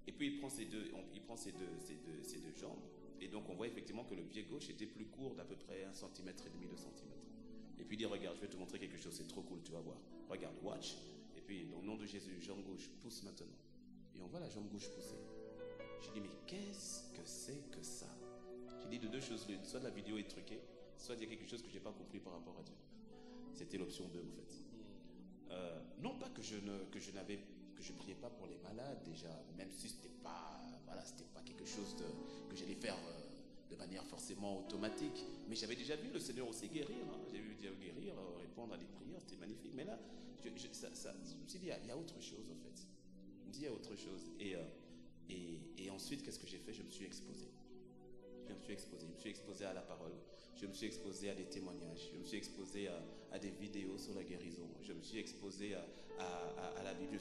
Et puis il prend ses deux jambes, et donc on voit effectivement que le pied gauche était plus court d'à peu près 1,5 cm, 2 cm. Et puis il dit, regarde, je vais te montrer quelque chose, c'est trop cool, tu vas voir. Regarde, watch. Et puis au nom de Jésus, jambe gauche, pousse maintenant. Et on voit la jambe gauche pousser. Je dis, mais qu'est-ce que c'est que ça? J'ai dit de deux choses l'une, soit la vidéo est truquée, soit il y a quelque chose que je n'ai pas compris par rapport à Dieu. C'était l'option 2 en fait. Non pas que je priais pas pour les malades déjà, même si c'était pas quelque chose que j'allais faire de manière forcément automatique. Mais j'avais déjà vu le Seigneur aussi guérir. Hein. J'ai vu Dieu guérir, répondre à des prières, c'était magnifique. Mais là, je me suis dit, il y a autre chose en fait. Je me dis, il y a autre chose. Et ensuite, qu'est-ce que j'ai fait? Je me suis exposé. Je me suis exposé à la parole. Je me suis exposé à des témoignages. Je me suis exposé à des vidéos sur la guérison. Je me suis exposé à la Bible.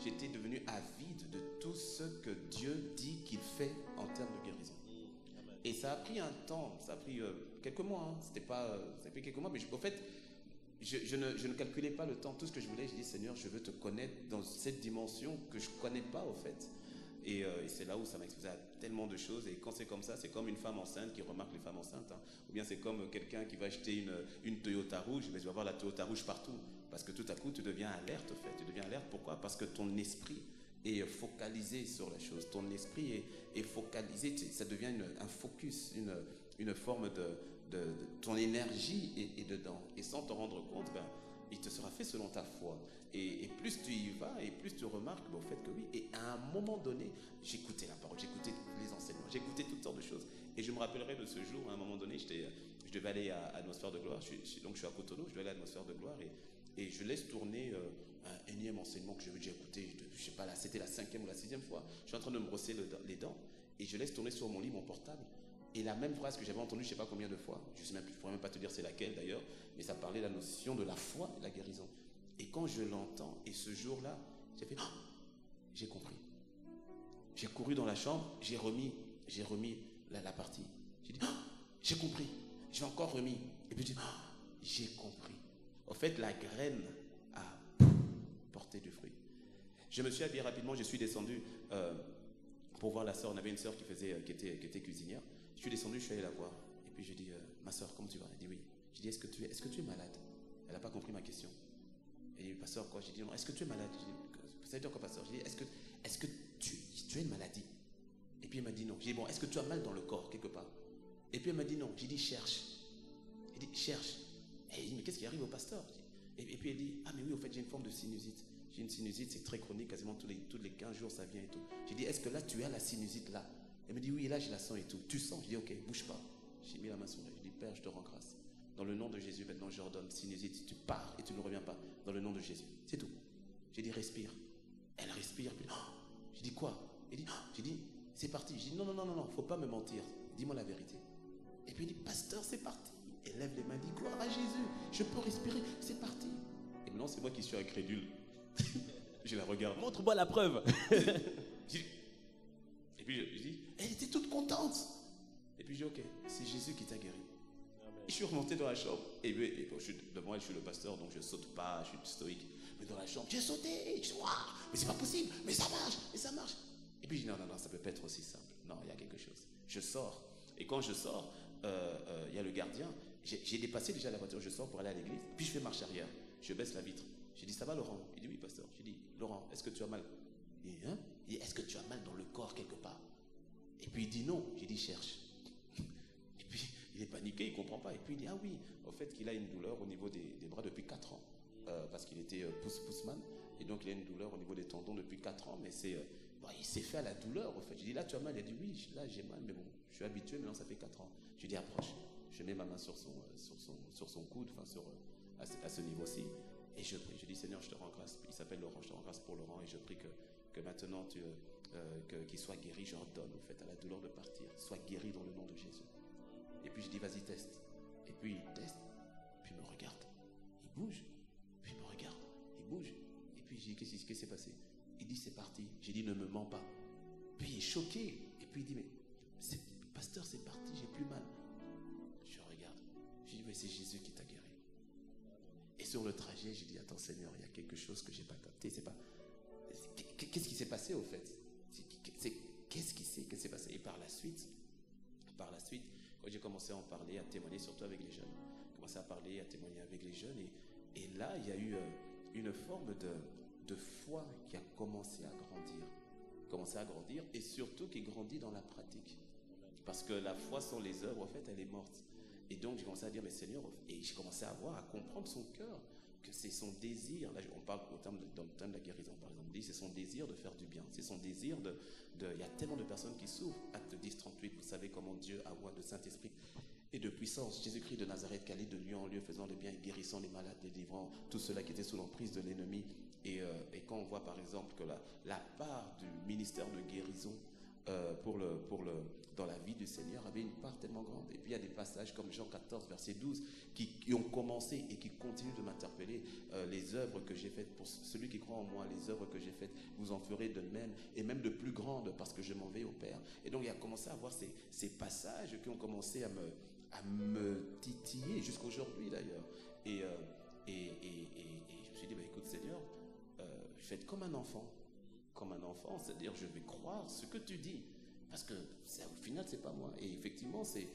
J'étais devenu avide de tout ce que Dieu dit qu'il fait en termes de guérison. Et ça a pris un temps, ça a pris quelques mois. Hein. Ça a pris quelques mois, mais en fait, je ne calculais pas le temps. Tout ce que je voulais, j'ai dit, Seigneur, je veux te connaître dans cette dimension que je ne connais pas, au fait. Et c'est là où ça m'a exposé à tellement de choses. Et quand c'est comme ça, c'est comme une femme enceinte qui remarque les femmes enceintes. Hein. Ou bien c'est comme quelqu'un qui va acheter une Toyota rouge, mais tu vas voir la Toyota rouge partout. Parce que tout à coup, tu deviens alerte, en fait. Tu deviens alerte, pourquoi? Parce que ton esprit est focalisé sur la chose. Ton esprit est focalisé, ça devient un focus, une forme de ton énergie est dedans. Et sans te rendre compte, il te sera fait selon ta foi. Et plus tu y vas, et plus tu remarques au fait que oui. Et à un moment donné, j'écoutais la parole, j'écoutais les enseignements, j'écoutais toutes sortes de choses. Et je me rappellerai de ce jour, à un moment donné, je devais aller à Atmosphère de Gloire. Donc je suis à Cotonou, je devais aller à Atmosphère de Gloire. Et je laisse tourner un énième enseignement que j'avais déjà écouté. Je ne sais pas, là, c'était la 5e ou la 6e fois. Je suis en train de me brosser les dents. Et je laisse tourner sur mon lit mon portable. Et la même phrase que j'avais entendue, je ne sais pas combien de fois, je ne pourrais même pas te dire c'est laquelle d'ailleurs, mais ça parlait de la notion de la foi et de la guérison. Et quand je l'entends, et ce jour-là, j'ai fait, oh, j'ai compris. J'ai couru dans la chambre, j'ai remis la partie. J'ai dit, j'ai compris. J'ai encore remis. Et puis j'ai dit, j'ai compris. En fait, la graine a porté du fruit. Je me suis habillé rapidement, je suis descendu pour voir la sœur. On avait une sœur qui était cuisinière. Je suis descendu, je suis allé la voir. Et puis j'ai dit, ma sœur, comment tu vas? Elle dit oui. J'ai dit, est-ce que tu es malade? Elle n'a pas compris ma question. Elle dit, pasteur, quoi? J'ai dit, non, est-ce que tu es malade? J'ai dit, ça veut dire quoi, pasteur? J'ai dit, est-ce que tu as une maladie? Et puis elle m'a dit non. J'ai dit, bon, est-ce que tu as mal dans le corps quelque part? Et puis elle m'a dit non. J'ai dit, cherche. Elle dit, cherche. Et elle dit, mais qu'est-ce qui arrive au pasteur? Et puis elle dit, ah mais oui, au fait, j'ai une forme de sinusite. J'ai une sinusite, c'est très chronique, quasiment tous les 15 jours, ça vient et tout. J'ai dit, est-ce que là, tu as la sinusite là? Elle me dit, oui, là, je la sens et tout. Tu sens? J'ai dit, ok, bouge pas. J'ai mis la main sur elle. J'ai dit, Père, je te rends grâce. Dans le nom de Jésus, maintenant, je ordonne sinusite, tu pars et tu ne reviens pas. Dans le nom de Jésus. C'est tout. J'ai dit, respire. Elle respire. Puis, j'ai dit, quoi? J'ai dit, c'est parti. J'ai dit, non, faut pas me mentir. Dis-moi la vérité. Et puis il dit, pasteur, c'est parti. Elle lève les mains, dit, gloire à Jésus. Je peux respirer, c'est parti. Et maintenant, c'est moi qui suis incrédule. Je la regarde. Montre-moi la preuve. Et puis je dis, elle était toute contente. Et puis je dis, ok, c'est Jésus qui t'a guéri. Et je suis remonté dans la chambre. Et bon, devant elle, je suis le pasteur, donc je saute pas, je suis stoïque. Mais dans la chambre, j'ai sauté. Je dis, waouh, mais c'est pas possible, mais ça marche. Et puis je dis, non, ça peut pas être aussi simple. Non, il y a quelque chose. Je sors. Et quand je sors, il y a le gardien. J'ai dépassé déjà la voiture, je sors pour aller à l'église. Puis je fais marche arrière. Je baisse la vitre. J'ai dit, ça va Laurent? Il dit, oui, pasteur. J'ai dit, Laurent, est-ce que tu as mal? Il dit, hein? Il dit, est-ce que tu as mal dans le corps quelque part? Et puis il dit, non. J'ai dit, cherche. Et puis il est paniqué, il ne comprend pas. Et puis il dit, ah oui, au fait qu'il a une douleur au niveau des bras depuis 4 ans. Parce qu'il était pousse-man. Et donc il a une douleur au niveau des tendons depuis 4 ans. Mais il s'est fait à la douleur, au fait. J'ai dit, là, tu as mal? Il a dit, oui, là, j'ai mal, mais bon, je suis habitué, maintenant, ça fait 4 ans. J'ai dit, approche. Je mets ma main sur son coude, enfin, à ce niveau-ci. Et je prie, je dis, Seigneur, je te rends grâce. Il s'appelle Laurent, je te rends grâce pour Laurent. Et je prie que maintenant, qu'il soit guéri. J'ordonne, au fait, à la douleur de partir. Soit guéri dans le nom de Jésus. Et puis je dis, vas-y, teste. Et puis il teste, puis il me regarde. Il bouge, puis il me regarde. Il bouge. Et puis je dis, qu'est-ce qui s'est passé? Il dit, c'est parti. J'ai dit, ne me mens pas. Puis il est choqué. Et puis il dit, mais pasteur, c'est parti, j'ai plus mal. Je regarde. Je dis, mais c'est Jésus qui t'a guéri. Et sur le trajet, j'ai dit, attends Seigneur, il y a quelque chose que je n'ai pas capté. Qu'est-ce qui s'est passé au fait? Qu'est-ce qui s'est passé? Et par la suite, quand j'ai commencé à en parler, à témoigner, surtout avec les jeunes, j'ai commencé à parler, à témoigner avec les jeunes, et là, il y a eu une forme de foi qui a commencé à grandir, et surtout qui grandit dans la pratique. Parce que la foi sans les œuvres, en fait, elle est morte. Et donc, j'ai commencé à dire, mais Seigneur, et j'ai commencé à comprendre son cœur, que c'est son désir. Là, on parle dans le thème de la guérison, par exemple. On dit, c'est son désir de faire du bien. C'est son désir il y a tellement de personnes qui souffrent. Acte 10, 38, vous savez comment Dieu a voix de Saint-Esprit et de puissance. Jésus-Christ de Nazareth qui allait de lieu en lieu, faisant le bien et guérissant les malades, délivrant tous ceux-là qui étaient sous l'emprise de l'ennemi. Et quand on voit, par exemple, que la part du ministère de guérison dans la vie du Seigneur avait une part tellement grande. Et puis il y a des passages comme Jean 14, verset 12, qui ont commencé et qui continuent de m'interpeller. Les œuvres que j'ai faites, pour celui qui croit en moi, les œuvres que j'ai faites, vous en ferez de même, et même de plus grandes, parce que je m'en vais au Père. Et donc il a commencé à avoir ces passages qui ont commencé à me titiller, jusqu'à aujourd'hui d'ailleurs. Et je me suis dit, écoute Seigneur, faites comme un enfant, c'est-à-dire je vais croire ce que tu dis. Parce que au final, c'est pas moi. Et effectivement, c'est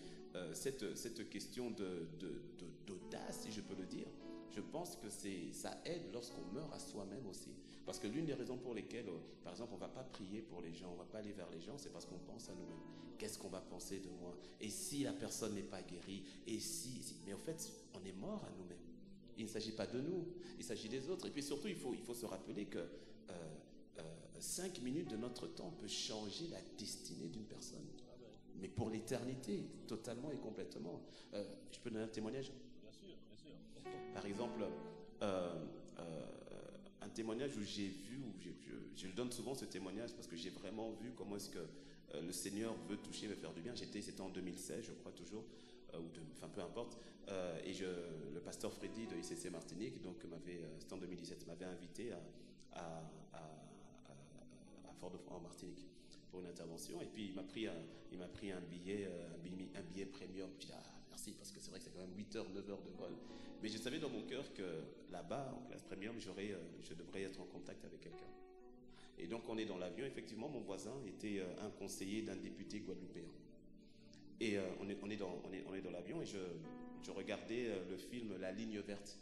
cette question d'audace, si je peux le dire. Je pense que ça aide lorsqu'on meurt à soi-même aussi. Parce que l'une des raisons pour lesquelles, par exemple, on ne va pas prier pour les gens, on ne va pas aller vers les gens, c'est parce qu'on pense à nous-mêmes. Qu'est-ce qu'on va penser de moi? Et si la personne n'est pas guérie? Et mais en fait, on est mort à nous-mêmes. Il ne s'agit pas de nous, il s'agit des autres. Et puis surtout, il faut se rappeler que 5 minutes de notre temps peut changer la destinée d'une personne. Mais pour l'éternité, totalement et complètement. Je peux donner un témoignage? Bien sûr. Par exemple, un témoignage où j'ai vu, je le donne souvent ce témoignage parce que j'ai vraiment vu comment est-ce que le Seigneur veut toucher, veut faire du bien. C'était en 2016, je crois toujours, enfin peu importe. Et le pasteur Freddy de ICC Martinique, donc c'était en 2017, m'avait invité à Fort-de-France en Martinique. pour une intervention. Et puis il m'a pris un billet premium. Je dis, ah, merci, parce que c'est vrai que c'est quand même 8 heures, 9 heures de vol. Mais je savais dans mon cœur que là-bas, en classe premium, je devrais être en contact avec quelqu'un. Et donc on est dans l'avion. Effectivement, mon voisin était un conseiller d'un député guadeloupéen. Et on est dans l'avion et je regardais le film La Ligne Verte,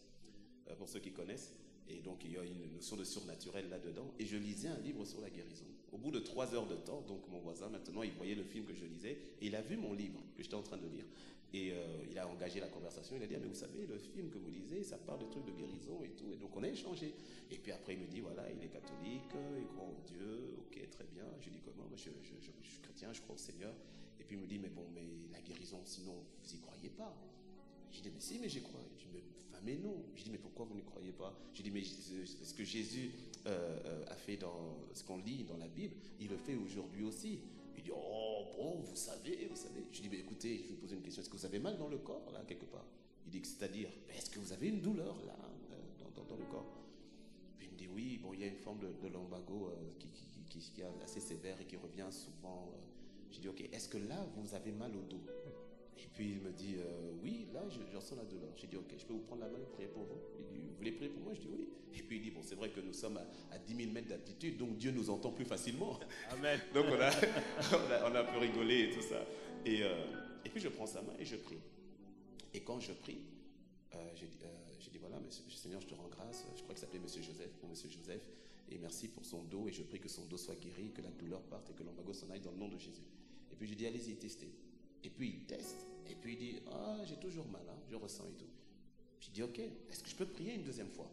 pour ceux qui connaissent. Et donc il y a une notion de surnaturel là-dedans. Et je lisais un livre sur la guérison. Au bout de 3 heures de temps, donc mon voisin, maintenant, il voyait le film que je lisais et il a vu mon livre que j'étais en train de lire. Et il a engagé la conversation. Il a dit, ah, mais vous savez, le film que vous lisez, ça parle de trucs de guérison et tout. Et donc on a échangé. Et puis après, il me dit, voilà, il est catholique, il croit en Dieu, ok, très bien. Je dis, comment? Je suis chrétien, je crois au Seigneur. Et puis il me dit, mais bon, mais la guérison, sinon, vous n'y croyez pas. Je dis, mais si, mais j'y crois. Je dis, mais non. Je dis, mais pourquoi vous ne croyez pas? Je dis, mais ce que Jésus a fait dans ce qu'on lit dans la Bible, il le fait aujourd'hui aussi. Il dit, oh, bon, vous savez. Je dis, mais écoutez, je vais vous poser une question. Est-ce que vous avez mal dans le corps, là, quelque part? Il dit, c'est-à-dire, est-ce que vous avez une douleur, là, dans le corps? Puis il me dit, oui, bon, il y a une forme de lumbago qui est assez sévère et qui revient souvent. Je dis, ok, est-ce que là, vous avez mal au dos? Et puis il me dit, oui, là, je ressens la douleur. J'ai dit, ok, je peux vous prendre la main et prier pour vous? Il dit, vous voulez prier pour moi? Je dis, oui. Et puis il dit, bon, c'est vrai que nous sommes à 10 000 mètres d'altitude, donc Dieu nous entend plus facilement. Amen. Donc on a un peu rigolé et tout ça. Et puis je prends sa main et je prie. Et quand je prie, j'ai dit, voilà, monsieur, Seigneur, je te rends grâce. Je crois qu'il s'appelait Monsieur Joseph, pour Monsieur Joseph. Et merci pour son dos. Et je prie que son dos soit guéri, que la douleur parte et que l'ombago s'en aille dans le nom de Jésus. Et puis je dis, allez-y, testez. Et puis il teste, et puis il dit, ah, j'ai toujours mal, hein, je ressens et tout. J'ai dit, ok, est-ce que je peux prier une deuxième fois?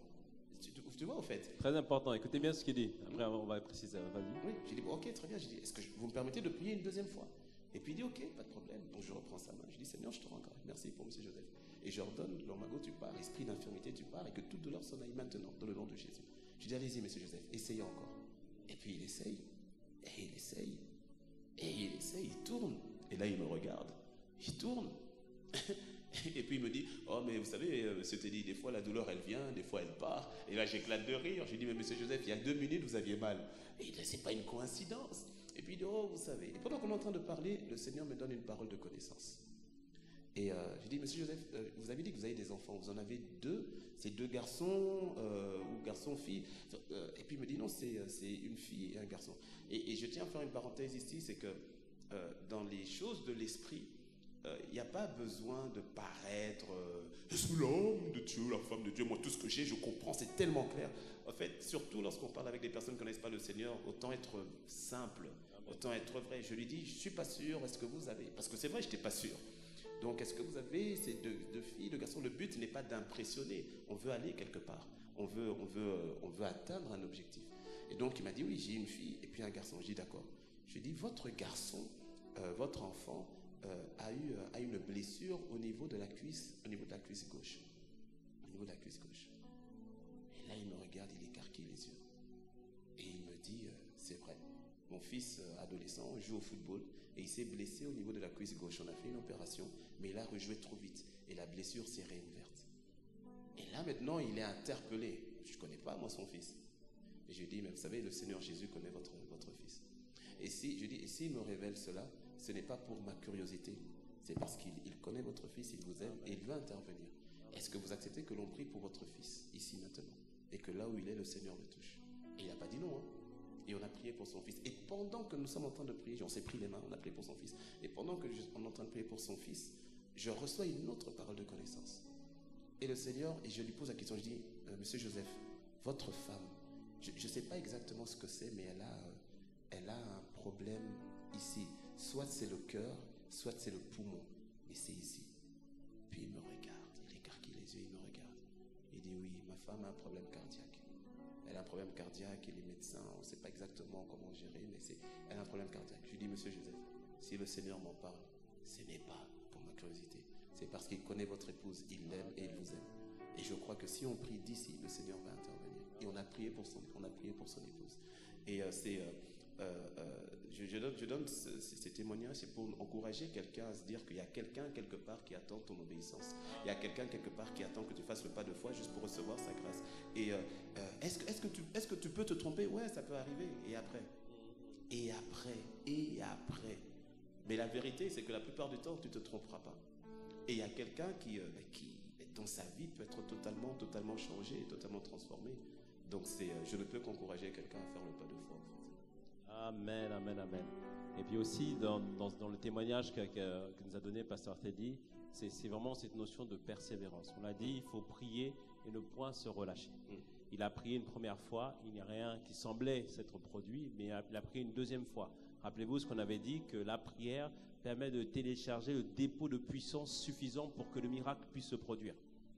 Tu vois, au fait. Très important, écoutez bien ce qu'il dit. Après, on va préciser, vas-y. Oui, j'ai dit, bon, ok, très bien. J'ai dit, est-ce que vous me permettez de prier une deuxième fois? Et puis il dit, ok, pas de problème. Donc je reprends sa main. Je dis, Seigneur, je te rends grâce. Merci pour Monsieur Joseph. Et je ordonne, l'ombago, tu pars, esprit d'infirmité, tu pars, et que toute douleur s'en aille maintenant, dans le nom de Jésus. Je dis, allez-y, Monsieur Joseph, essayez encore. Et puis il essaye, et il essaye, et il essaye, il tourne. Et là, il me regarde. Il tourne. Et puis il me dit, oh mais vous savez, monsieur Teddy, des fois la douleur elle vient, des fois elle part. Et là j'éclate de rire. Je lui dis, mais monsieur Joseph, il y a 2 minutes vous aviez mal. Et il dit, c'est pas une coïncidence. Et puis il dit, oh vous savez. Et pendant qu'on est en train de parler, le Seigneur me donne une parole de connaissance. Et je dis, monsieur Joseph, vous avez dit que vous avez des enfants, vous en avez 2, c'est 2 garçons ou garçons-filles. Et puis il me dit, non, c'est une fille et un garçon. Et je tiens à faire une parenthèse ici, c'est que dans les choses de l'esprit, il n'y a pas besoin de paraître est-ce que l'homme de Dieu, la femme de Dieu, moi tout ce que j'ai, je comprends, c'est tellement clair. En fait, surtout lorsqu'on parle avec des personnes qui ne connaissent pas le Seigneur, autant être simple, autant être vrai. Je lui dis, je ne suis pas sûr, est-ce que vous avez? Parce que c'est vrai, je n'étais pas sûr. Donc, est-ce que vous avez ces deux filles, 2 garçons? Le but n'est pas d'impressionner, on veut aller quelque part, on veut atteindre un objectif. Et donc, il m'a dit, oui, j'ai une fille et puis un garçon. Je dis, d'accord. Je lui dis, votre garçon, votre enfant, a une blessure au niveau de la cuisse gauche. Au niveau de la cuisse gauche. Et là, il me regarde, il écarquille les yeux. Et il me dit, c'est vrai. Mon fils adolescent joue au football et il s'est blessé au niveau de la cuisse gauche. On a fait une opération, mais il a rejoué trop vite et la blessure s'est réouverte. Et là, maintenant, il est interpellé. Je ne connais pas, moi, son fils. Et je lui dis, mais vous savez, le Seigneur Jésus connaît votre fils. Et s'il me révèle cela, ce n'est pas pour ma curiosité, c'est parce qu'il connaît votre fils, il vous aime et il veut intervenir. Est-ce que vous acceptez que l'on prie pour votre fils, ici maintenant, et que là où il est, le Seigneur le touche? Et il n'a pas dit non, hein. Et on a prié pour son fils. Et pendant que nous sommes en train de prier, on s'est pris les mains, on a prié pour son fils. Et pendant que on est en train de prier pour son fils, je reçois une autre parole de connaissance. Et le Seigneur, et je lui pose la question, je dis, Monsieur Joseph, votre femme, je ne sais pas exactement ce que c'est, mais elle a un problème ici. Soit c'est le cœur, soit c'est le poumon, mais c'est ici. Puis il me regarde, il écarquille les yeux, il me regarde. Il dit, oui, ma femme a un problème cardiaque. Elle a un problème cardiaque et les médecins, on ne sait pas exactement comment gérer, mais elle a un problème cardiaque. Je lui dis, Monsieur Joseph, si le Seigneur m'en parle, ce n'est pas pour ma curiosité. C'est parce qu'il connaît votre épouse, il l'aime et il vous aime. Et je crois que si on prie d'ici, le Seigneur va intervenir. Et on a prié pour son épouse. Et je donne ces témoignages, c'est pour encourager quelqu'un à se dire qu'il y a quelqu'un quelque part qui attend ton obéissance. Il y a quelqu'un quelque part qui attend que tu fasses le pas de foi juste pour recevoir sa grâce. Et est-ce que tu peux te tromper? Ouais, ça peut arriver. Et après, et après, et après. Mais la vérité, c'est que la plupart du temps, tu ne te tromperas pas. Et il y a quelqu'un qui, dans sa vie, peut être totalement changé, totalement transformé. Donc, je ne peux qu'encourager quelqu'un à faire le pas de foi, en fait. Amen, amen, amen. Et puis aussi, dans le témoignage que nous a donné Pasteur Teddy, c'est vraiment cette notion de persévérance. On l'a dit, il faut prier et ne point se relâcher. Il a prié une première fois, il n'y a rien qui semblait s'être produit, mais il a prié une deuxième fois. Rappelez-vous ce qu'on avait dit, que la prière permet de télécharger le dépôt de puissance suffisant pour que le miracle puisse se produire.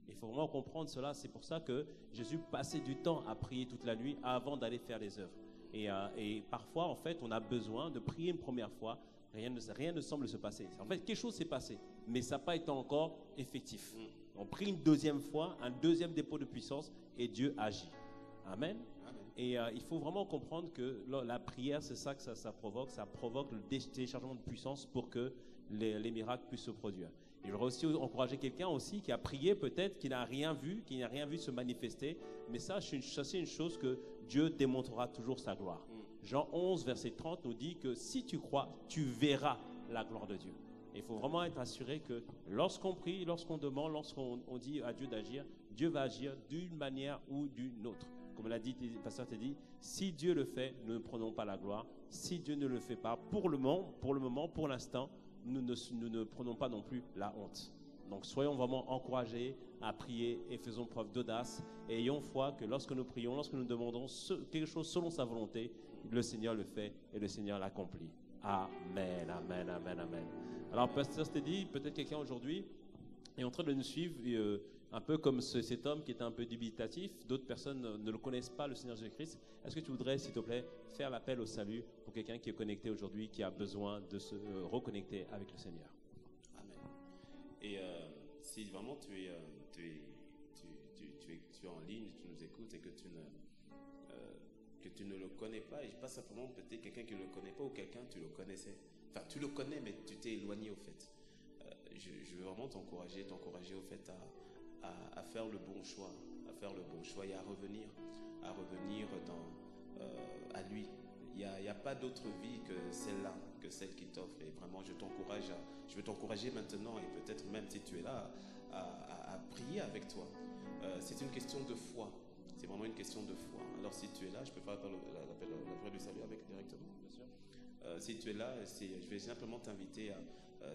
Il faut vraiment comprendre cela. C'est pour ça que Jésus passait du temps à prier toute la nuit avant d'aller faire les œuvres. Et parfois, en fait, on a besoin de prier une première fois. Rien ne semble se passer. En fait, quelque chose s'est passé, mais ça n'a pas été encore effectif. On prie une deuxième fois, un deuxième dépôt de puissance, et Dieu agit. Amen. Et il faut vraiment comprendre que la prière, c'est ça que ça provoque. Ça provoque le téléchargement de puissance pour que les miracles puissent se produire. Et je voudrais aussi encourager quelqu'un aussi qui a prié peut-être, qui n'a rien vu se manifester. Mais ça, c'est une chose que Dieu démontrera toujours sa gloire. Jean 11, verset 30 nous dit que si tu crois, tu verras la gloire de Dieu. Il faut vraiment être assuré que lorsqu'on prie, lorsqu'on demande, lorsqu'on dit à Dieu d'agir, Dieu va agir d'une manière ou d'une autre. Comme l'a dit le pasteur Teddy, si Dieu le fait, nous ne prenons pas la gloire. Si Dieu ne le fait pas, pour le moment, pour l'instant, nous ne prenons pas non plus la honte. Donc soyons vraiment encouragés à prier et faisons preuve d'audace. Et ayons foi que lorsque nous prions, lorsque nous demandons quelque chose selon sa volonté, le Seigneur le fait et le Seigneur l'accomplit. Amen, amen, amen, amen. Alors, pasteur Teddy, peut-être quelqu'un aujourd'hui est en train de nous suivre, un peu comme cet homme qui était un peu dubitatif. D'autres personnes ne le connaissent pas, le Seigneur Jésus-Christ. Est-ce que tu voudrais, s'il te plaît, faire l'appel au salut pour quelqu'un qui est connecté aujourd'hui, qui a besoin de se reconnecter avec le Seigneur? Amen. Et si vraiment tu es en ligne, tu nous écoutes et que tu ne le connais pas, et pas simplement peut-être quelqu'un qui ne le connaît pas ou quelqu'un tu le connaissais. Enfin, tu le connais, mais tu t'es éloigné au fait. Je veux vraiment t'encourager au fait à faire le bon choix, et à revenir à lui. Il n'y a pas d'autre vie que celle-là, que celle qui t'offre. Et vraiment, je veux t'encourager maintenant, et peut-être même si tu es là, à prier avec toi. C'est une question de foi. C'est vraiment une question de foi. Alors si tu es là, je peux faire l'appel du salut avec directement, bien sûr. Si tu es là, je vais simplement t'inviter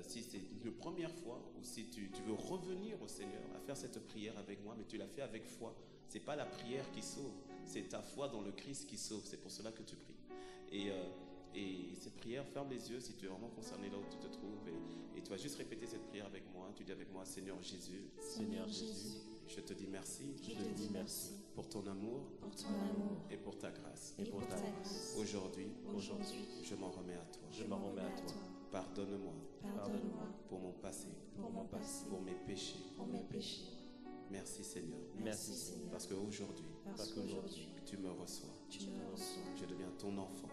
si c'est une première fois ou si tu veux revenir au Seigneur, à faire cette prière avec moi, mais tu l'as fait avec foi. C'est pas la prière qui sauve, c'est ta foi dans le Christ qui sauve. C'est pour cela que tu pries. Et cette prière, ferme les yeux si tu es vraiment concerné là où tu te trouves, et tu vas juste répéter cette prière avec moi. Tu dis avec moi: Seigneur Jésus, je te dis merci, pour ton amour, et pour ta grâce. Aujourd'hui, je m'en remets à toi. Pardonne-moi pour mon passé, pour mes péchés. Merci Seigneur. Parce qu'aujourd'hui, tu me reçois. Je deviens ton enfant.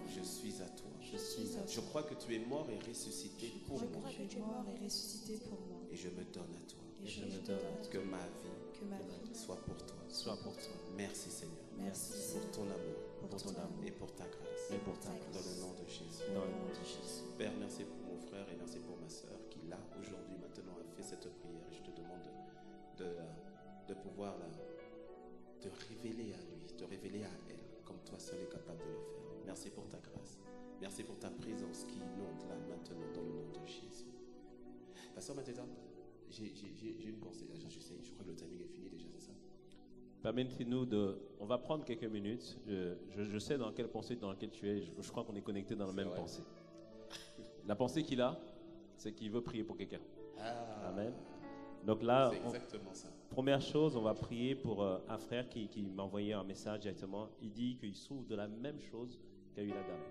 Je suis à toi. Je crois que tu es mort et ressuscité pour moi. Et je me donne à toi. Que ma vie soit pour toi. Merci Seigneur. Pour ton amour et pour ta grâce. Dans le nom de Jésus. Père, merci pour mon frère et merci pour ma soeur qui là aujourd'hui maintenant a fait cette prière. Et je te demande de pouvoir te révéler à lui, te révéler à elle, comme toi seul est capable de le faire. Merci pour ta grâce. Merci pour ta présence qui inonde là maintenant dans le nom de Jésus. Pasteur Mateta, j'ai une pensée. Je crois que le timing est fini déjà, c'est ça? Permettez-nous on va prendre quelques minutes. Je sais dans quelle pensée dans laquelle tu es. Je crois qu'on est connectés dans la même pensée. La pensée qu'il a, c'est qu'il veut prier pour quelqu'un. Amen. Donc là, c'est exactement ça. Première chose, on va prier pour un frère qui m'a envoyé un message directement. Il dit qu'il souffre de la même chose qu'a eu la dame.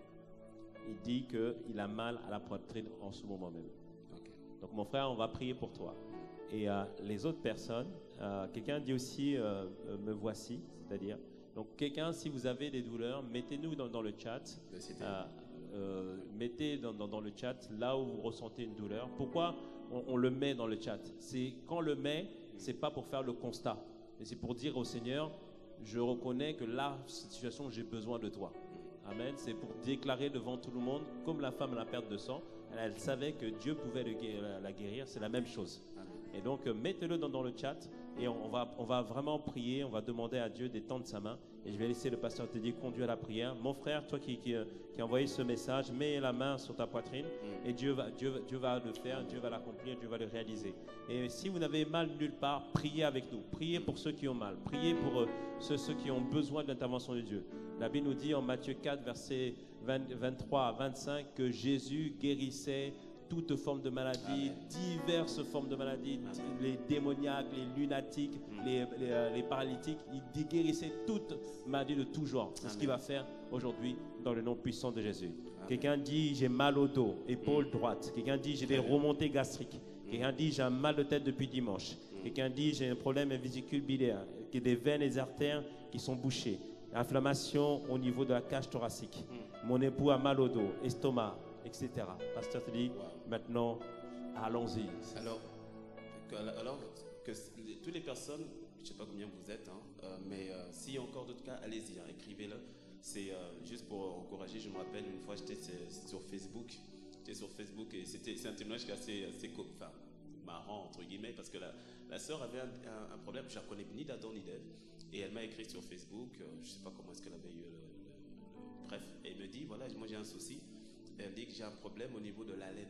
Il dit qu'il a mal à la poitrine en ce moment même. Okay. Donc mon frère, on va prier pour toi. Et les autres personnes, quelqu'un dit aussi me voici, c'est-à-dire. Donc quelqu'un, si vous avez des douleurs, mettez-nous dans le chat. Mettez dans le chat là où vous ressentez une douleur. Pourquoi on le met dans le chat? C'est quand on le met, c'est pas pour faire le constat, mais c'est pour dire au Seigneur: je reconnais que là, cette situation, j'ai besoin de toi. Amen. C'est pour déclarer devant tout le monde, comme la femme à la perte de sang, elle savait que Dieu pouvait la guérir. C'est la même chose. Et donc, mettez-le dans le chat et on va vraiment prier. On va demander à Dieu d'étendre sa main. Et je vais laisser le pasteur Teddy conduire la prière. Mon frère, toi qui a envoyé ce message, mets la main sur ta poitrine et Dieu va le faire, Dieu va l'accomplir, Dieu va le réaliser. Et si vous n'avez mal nulle part, priez avec nous. Priez pour ceux qui ont mal. Priez pour ceux qui ont besoin de l'intervention de Dieu. La Bible nous dit en Matthieu 4, versets 23 à 25 que Jésus guérissait toute forme de maladie, diverses formes de maladies, les démoniaques, les lunatiques, les paralytiques. Il guérissait toute maladie de tout genre. C'est ce qu'il va faire aujourd'hui dans le nom puissant de Jésus. Quelqu'un dit j'ai mal au dos, épaule droite. Quelqu'un dit j'ai des remontées gastriques. Quelqu'un dit j'ai un mal de tête depuis dimanche. Quelqu'un dit j'ai un problème vésicule biliaire, des veines et des artères qui sont bouchées. Inflammation au niveau de la cage thoracique. Mon époux a mal au dos, estomac, etc. Pasteur te dit, maintenant, allons-y. Alors que toutes les personnes, je ne sais pas combien vous êtes, mais s'il y a encore d'autres cas, allez-y, écrivez-le. C'est juste pour encourager. Je me rappelle une fois, j'étais sur Facebook. Et c'est un témoignage qui est assez marrant, entre guillemets, parce que la sœur avait un problème. Je ne la connais ni d'Adam ni d'Ève. Et elle m'a écrit sur Facebook, je ne sais pas comment est-ce qu'elle avait eu bref, elle me dit, voilà, moi j'ai un souci. Elle dit que j'ai un problème au niveau de l'haleine.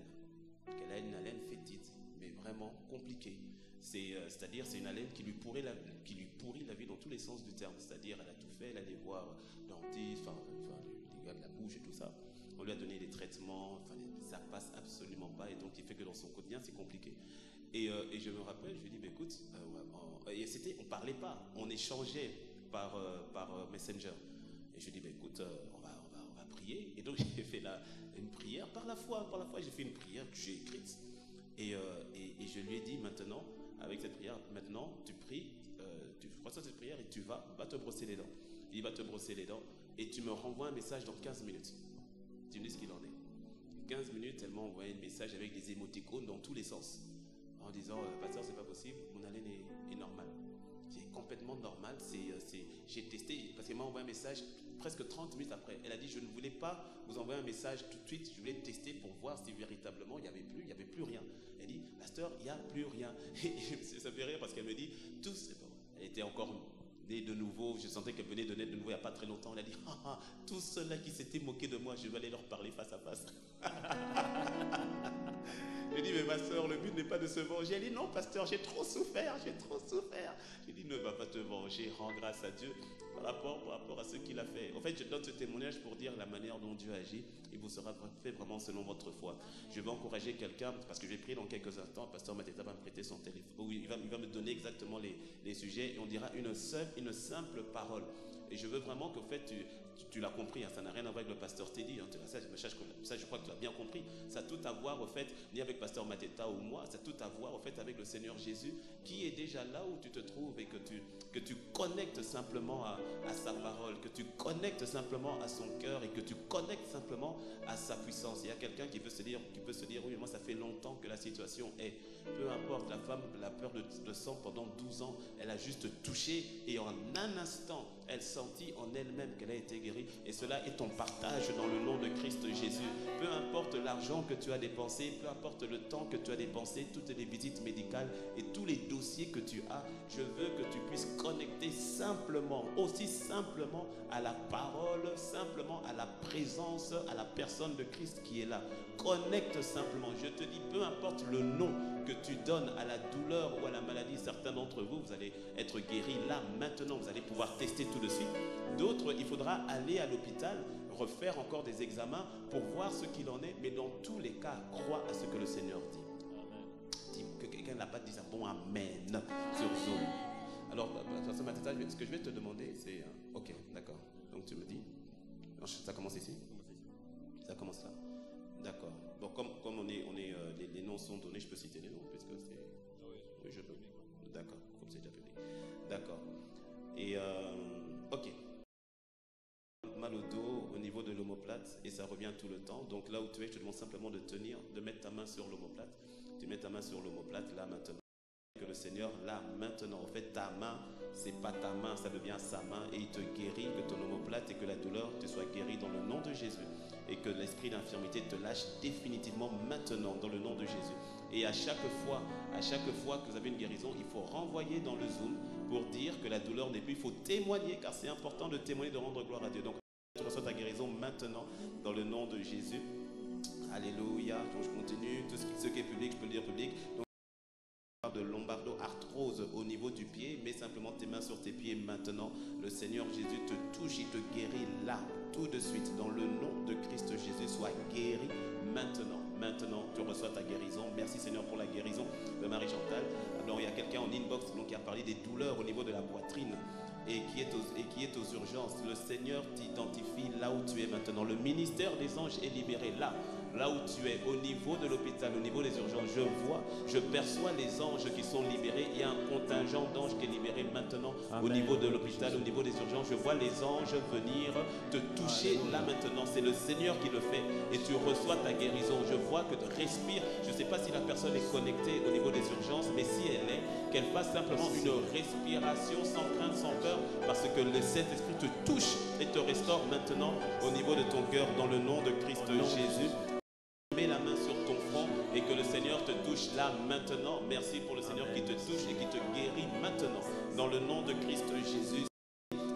Qu'elle a une haleine fétide, mais vraiment compliquée. C'est-à-dire, c'est une haleine qui lui pourrit la vie dans tous les sens du terme. C'est-à-dire, elle a tout fait, elle allait voir dentiste, les gars de la bouche et tout ça. On lui a donné des traitements, ça passe absolument pas. Et donc, il fait que dans son quotidien, c'est compliqué. Et je me rappelle, je lui ai dit, écoute, on ne parlait pas, on échangeait par Messenger. Et je lui ai dit, écoute, on va prier. Et donc, j'ai fait une prière par la foi. J'ai fait une prière que j'ai écrite. Et je lui ai dit, maintenant, avec cette prière, maintenant, tu pries, tu reçois cette prière et tu vas te brosser les dents. Il va te brosser les dents et tu me renvoies un message dans 15 minutes. Tu me dis ce qu'il en est. 15 minutes, elle m'a envoyé un message avec des émoticônes dans tous les sens. En disant, pasteur, c'est pas possible, mon haleine est normale. C'est complètement normal. J'ai testé, parce qu'elle m'a envoyé un message presque 30 minutes après. Elle a dit, je ne voulais pas vous envoyer un message tout de suite, je voulais tester pour voir si véritablement il n'y avait plus rien. Elle dit, pasteur, il n'y a plus rien. Et ça fait rire parce qu'elle me dit, elle était encore née de nouveau, je sentais qu'elle venait de naître de nouveau il n'y a pas très longtemps. Elle a dit, tous ceux-là qui s'étaient moqués de moi, je vais aller leur parler face à face. J'ai dit, mais ma soeur, le but n'est pas de se venger. Elle dit, non, pasteur, j'ai trop souffert. J'ai dit, ne va pas te venger, rends grâce à Dieu par rapport à ce qu'il a fait. En fait, je donne ce témoignage pour dire la manière dont Dieu agit. Il vous sera fait vraiment selon votre foi. Je vais encourager quelqu'un, parce que je vais prier dans quelques instants. Pasteur Mateta va me prêter son téléphone. Oui, il va me donner exactement les sujets et on dira une simple parole. Et je veux vraiment qu'en fait, tu l'as compris, ça n'a rien à voir avec le pasteur Teddy. Ça, je crois que tu as bien compris. Ça a tout à voir, au fait, ni avec pasteur Mateta ou moi, ça a tout à voir, au fait, avec le Seigneur Jésus, qui est déjà là où tu te trouves et que tu connectes simplement à sa parole, que tu connectes simplement à son cœur et que tu connectes simplement à sa puissance. Il y a quelqu'un qui peut se dire, oui, moi, ça fait longtemps que la situation est. Peu importe, la femme, la peur de sang pendant 12 ans, elle a juste touché et en un instant, elle sentit en elle-même qu'elle a été guérie. Et cela est ton partage dans le nom de Christ Jésus. Peu importe l'argent que tu as dépensé, peu importe le temps que tu as dépensé, toutes les visites médicales et tous les dossiers que tu as, je veux que tu puisses connecter simplement, aussi simplement à la parole, simplement à la présence, à la personne de Christ qui est là. Connecte simplement. Je te dis, peu importe le nom que tu donnes à la douleur ou à la maladie, certains d'entre vous, vous allez être guéris là, maintenant, vous allez pouvoir tester tout de suite. D'autres, il faudra aller à l'hôpital, refaire encore des examens pour voir ce qu'il en est, mais dans tous les cas, crois à ce que le Seigneur dit. Dis que quelqu'un n'a pas dit ça, bon, amen, sur Zoom. Alors, ce que je vais te demander, c'est... ok, d'accord. Donc tu me dis... Ça commence ici? Ça commence là. D'accord. Donc comme les noms sont donnés, je peux citer les noms puisque c'est... Oui, je peux. D'accord. Comme c'est déjà public. D'accord. Et ok. Mal au dos au niveau de l'omoplate et ça revient tout le temps. Donc là où tu es, je te demande simplement de mettre ta main sur l'omoplate. Tu mets ta main sur l'omoplate là maintenant. Que le Seigneur là maintenant, en fait ta main c'est pas ta main, ça devient sa main et il te guérit, que ton omoplate et que la douleur te soit guérie dans le nom de Jésus et que l'esprit d'infirmité te lâche définitivement maintenant dans le nom de Jésus. Et à chaque fois que vous avez une guérison, il faut renvoyer dans le Zoom pour dire que la douleur n'est plus. Il faut témoigner car c'est important de témoigner, de rendre gloire à Dieu. Donc tu reçois ta guérison maintenant dans le nom de Jésus. Alléluia. Donc je continue. Tout ce qui est public, je peux le dire public. Donc, de lombardo-arthrose au niveau du pied, mets simplement tes mains sur tes pieds maintenant. Le Seigneur Jésus te touche, il te guérit là, tout de suite, dans le nom de Christ Jésus. Sois guéri maintenant. Maintenant, tu reçois ta guérison. Merci Seigneur pour la guérison de Marie-Chantal. Alors il y a quelqu'un en inbox qui a parlé des douleurs au niveau de la poitrine et qui est aux urgences. Le Seigneur t'identifie là où tu es maintenant. Le ministère des anges est libéré là où tu es, au niveau de l'hôpital, au niveau des urgences. Je perçois les anges qui sont libérés. Il y a un contingent d'anges qui est libéré maintenant. Amen. Au niveau de l'hôpital, au niveau des urgences. Je vois les anges venir te toucher. Alléluia. Là maintenant. C'est le Seigneur qui le fait et tu reçois ta guérison. Je vois que tu respires. Je ne sais pas si la personne est connectée au niveau des urgences, mais si elle est, qu'elle fasse simplement une respiration sans crainte, sans peur, parce que le Saint-Esprit te touche et te restaure maintenant au niveau de ton cœur dans le nom de Christ Jésus. Mets la main sur ton front et que le Seigneur te touche là maintenant. Merci pour le Seigneur qui te touche et qui te guérit maintenant dans le nom de Christ Jésus.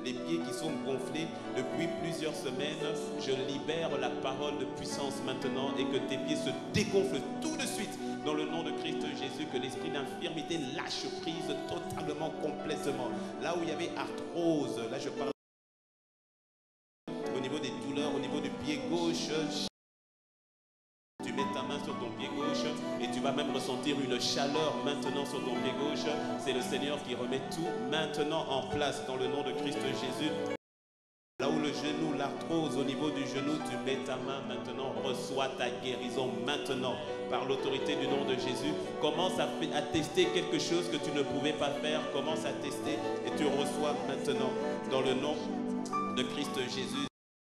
Les pieds qui sont gonflés depuis plusieurs semaines, je libère la parole de puissance maintenant et que tes pieds se dégonflent tout de suite dans le nom de Christ Jésus, que l'esprit d'infirmité lâche prise totalement, complètement. Là où il y avait arthrose, là je parle au niveau des douleurs, au niveau du pied gauche. Tu mets ta main sur ton pied gauche et tu vas même ressentir une chaleur maintenant sur ton pied gauche. C'est le Seigneur qui remet tout maintenant en place dans le nom de Christ Jésus. Là où le genou, l'arthrose au niveau du genou, tu mets ta main maintenant, reçois ta guérison maintenant par l'autorité du nom de Jésus. Commence à tester quelque chose que tu ne pouvais pas faire. Commence à tester et tu reçois maintenant dans le nom de Christ Jésus.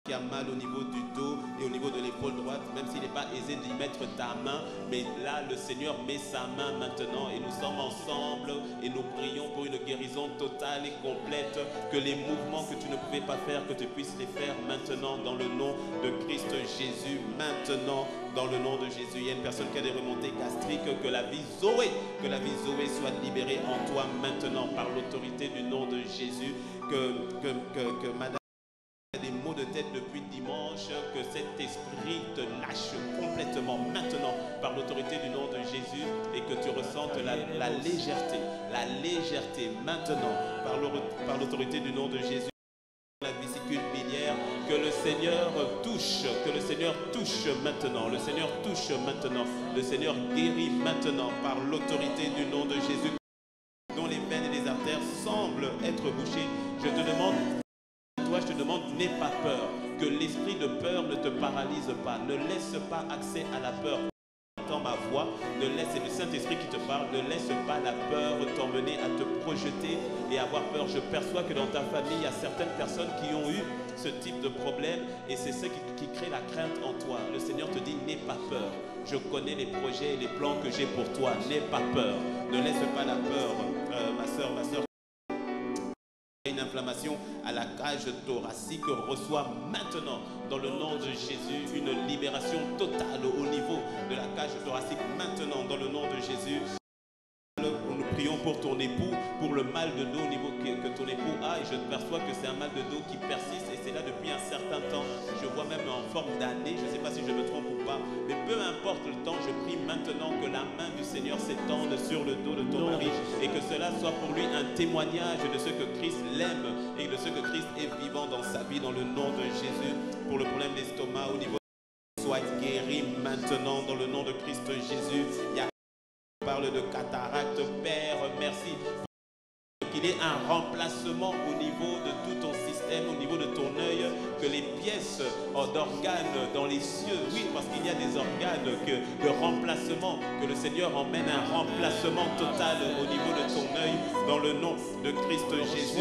Qui a mal au niveau du dos et au niveau de l'épaule droite, même s'il n'est pas aisé d'y mettre ta main, mais là le Seigneur met sa main maintenant et nous sommes ensemble et nous prions pour une guérison totale et complète, que les mouvements que tu ne pouvais pas faire, que tu puisses les faire maintenant dans le nom de Christ Jésus, maintenant dans le nom de Jésus. Il y a une personne qui a des remontées gastriques, que la vie Zoé soit libérée en toi maintenant par l'autorité du nom de Jésus, que madame des maux de tête depuis dimanche, que cet esprit te lâche complètement maintenant par l'autorité du nom de Jésus et que tu ressentes la légèreté maintenant par l'autorité du nom de Jésus. La vésicule biliaire, que le Seigneur touche maintenant, le Seigneur touche maintenant, le Seigneur guérit maintenant par l'autorité du nom de Jésus, dont les veines et les artères semblent être bouchées. Je te demande, n'aie pas peur, que l'esprit de peur ne te paralyse pas, ne laisse pas accès à la peur. Entends ma voix, c'est le Saint-Esprit qui te parle, ne laisse pas la peur t'emmener à te projeter et avoir peur. Je perçois que dans ta famille, il y a certaines personnes qui ont eu ce type de problème et c'est ce qui crée la crainte en toi. Le Seigneur te dit, n'aie pas peur. Je connais les projets et les plans que j'ai pour toi. N'aie pas peur. Ne laisse pas la peur, ma soeur. Une inflammation à la cage thoracique, reçoit maintenant dans le nom de Jésus une libération totale au niveau de la cage thoracique maintenant dans le nom de Jésus. Nous prions pour ton époux, pour le mal de dos au niveau que ton époux a et je perçois que c'est un mal de dos qui persiste et c'est là depuis un certain temps. Je vois même en forme d'année, je ne sais pas si je me trompe ou pas, mais peu importe le temps, je prie maintenant que la main du Seigneur s'étende sur le dos de ton mari et que cela soit pour lui un témoignage de ce que Christ l'aime et de ce que Christ est vivant dans sa vie dans le nom de Jésus. Pour le problème d'estomac au niveau soit guéri maintenant dans le nom de Christ Jésus. Il y a parle de cataracte, Père, merci qu'il y ait un remplacement au niveau de tout ton système, au niveau de ton œil, que les pièces d'organes dans les cieux, oui, parce qu'il y a des organes de remplacement, que le Seigneur emmène un remplacement total au niveau de ton œil, dans le nom de Christ Jésus.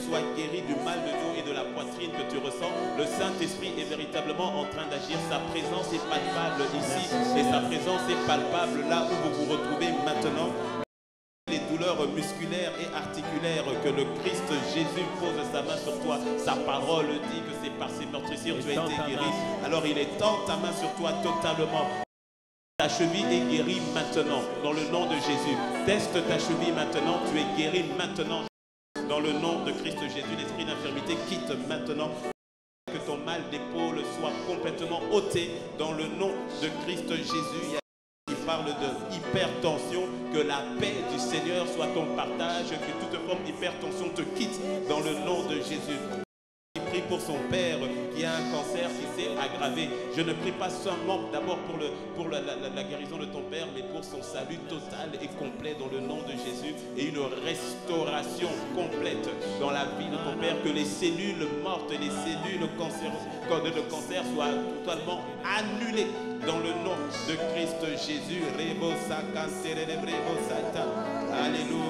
Sois guéri du mal de dos et de la poitrine que tu ressens. Le Saint-Esprit est véritablement en train d'agir. Sa présence est palpable ici et sa présence est palpable là où vous vous retrouvez maintenant. Les douleurs douleur musculaire et articulaire, que le Christ Jésus pose sa main sur toi. Sa parole dit que c'est par ses meurtrissures que tu as été guéri. Alors il étend ta main sur toi totalement. Ta cheville est guérie maintenant, dans le nom de Jésus. Teste ta cheville maintenant, tu es guéri maintenant. Dans le nom de Christ Jésus, l'esprit d'infirmité quitte maintenant. Que ton mal d'épaule soit complètement ôté dans le nom de Christ Jésus. Il parle de hypertension, que la paix du Seigneur soit ton partage, que toute forme d'hypertension te quitte dans le nom de Jésus. Il prie pour son père qui a un cancer qui s'est aggravé. Je ne prie pas seulement d'abord pour la guérison de ton père, mais pour son salut total et complet dans le nom de Jésus et une restauration complète dans la vie de ton père, que les cellules mortes et les cellules de cancer soient totalement annulées dans le nom de Christ Jésus. Alléluia.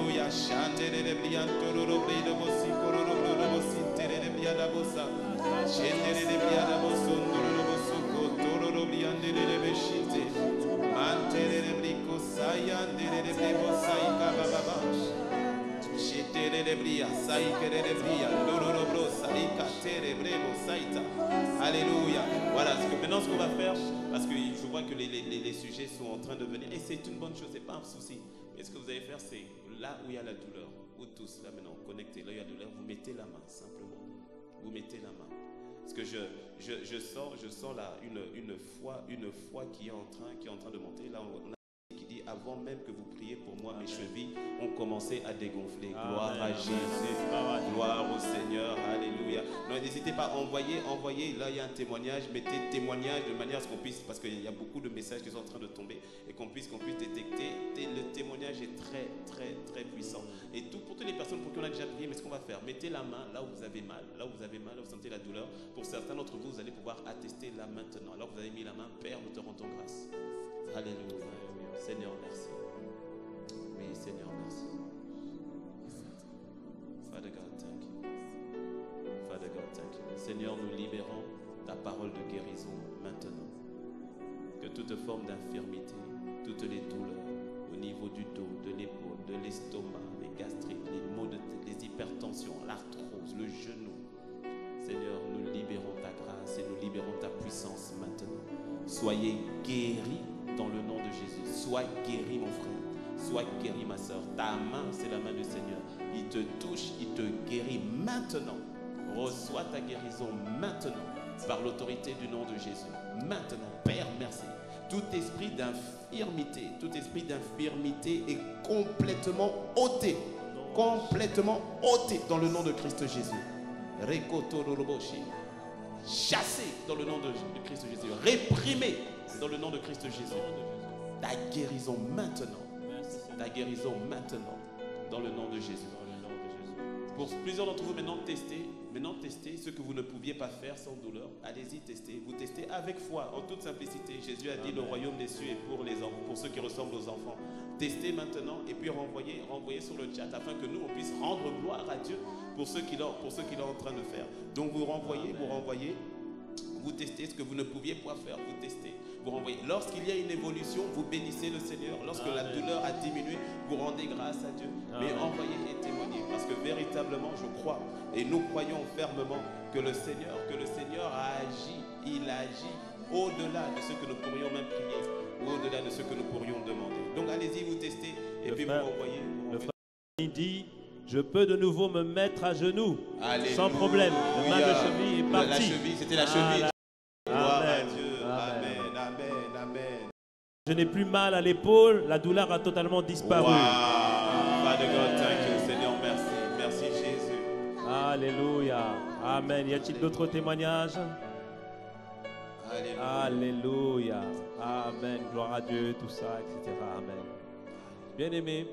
Alléluia. Voilà, maintenant ce qu'on va faire, parce que je vois que les sujets sont en train de venir, et c'est une bonne chose, c'est pas un souci. Mais ce que vous allez faire, c'est là où il y a la douleur, où tous, là maintenant, connectés, là où il y a la douleur, vous mettez la main simplement. Vous mettez la main. Parce que je sens là une foi qui est en train de monter. Là, on a qui dit avant même que vous priez pour moi, mes chevilles ont commencé à dégonfler. Gloire à Jésus, gloire au Seigneur, alléluia. Non, n'hésitez pas à envoyer. Là, il y a un témoignage. Mettez témoignage de manière à ce qu'on puisse, parce qu'il y a beaucoup de messages qui sont en train de tomber, et qu'on puisse détecter. Le témoignage est très, très, très puissant. Et pour toutes les personnes pour qui on a déjà prié, mais ce qu'on va faire, mettez la main là où vous avez mal, là où vous sentez la douleur. Pour certains d'entre vous, vous allez pouvoir attester là maintenant. Alors vous avez mis la main, Père, nous te rendons grâce. Alléluia. Seigneur, merci. Oui, Seigneur, merci. Father God, thank you. Father God, thank you. Seigneur, nous libérons ta parole de guérison maintenant. Que toute forme d'infirmité, toutes les douleurs au niveau du dos, de l'épaule, de l'estomac, les gastrites, les maux de tête, les hypertensions, l'arthrose, le genou. Seigneur, nous libérons ta grâce et nous libérons ta puissance maintenant. Soyez guéris dans le nom de Jésus. Sois guéri, mon frère. Sois guéri, ma soeur. Ta main, c'est la main du Seigneur. Il te touche, il te guérit maintenant. Reçois ta guérison maintenant par l'autorité du nom de Jésus. Maintenant, Père, merci. Tout esprit d'infirmité est complètement ôté. Complètement ôté dans le nom de Christ Jésus. Chassé dans le nom de Christ Jésus. Réprimé dans le nom de Christ Jésus. Ta guérison maintenant. Ta guérison maintenant dans le nom de Jésus. Pour plusieurs d'entre vous, maintenant testez ce que vous ne pouviez pas faire sans douleur. Allez-y, testez. Vous testez avec foi, en toute simplicité. Jésus a dit le royaume des cieux est pour les enfants, pour ceux qui ressemblent aux enfants. Testez maintenant et puis renvoyez sur le chat afin que nous on puisse rendre gloire à Dieu pour ce qu'il est en train de faire. Donc vous renvoyez, vous testez ce que vous ne pouviez pas faire, vous testez, vous renvoyez. Lorsqu'il y a une évolution, vous bénissez le Seigneur. Lorsque la douleur a diminué, vous rendez grâce à Dieu. Mais envoyez et témoignez, parce que véritablement, je crois et nous croyons fermement que le Seigneur a agi. Il agit au-delà de ce que nous pourrions même prier, ou au-delà de ce que nous pourrions demander. Donc allez-y, vous testez et puis vous renvoyez. Le frère il dit, je peux de nouveau me mettre à genoux. Alléluia. Sans problème. Le mal de cheville est parti. La cheville, c'était la cheville. Gloire à Amen. Dieu. Amen, amen, amen. Je n'ai plus mal à l'épaule, la douleur a totalement disparu. Wow. Father God, thank you, Seigneur, merci. Merci Jésus. Alléluia. Amen. Y a-t-il d'autres témoignages? Alléluia. Alléluia. Amen. Gloire à Dieu, tout ça, etc. Amen. Bien-aimés,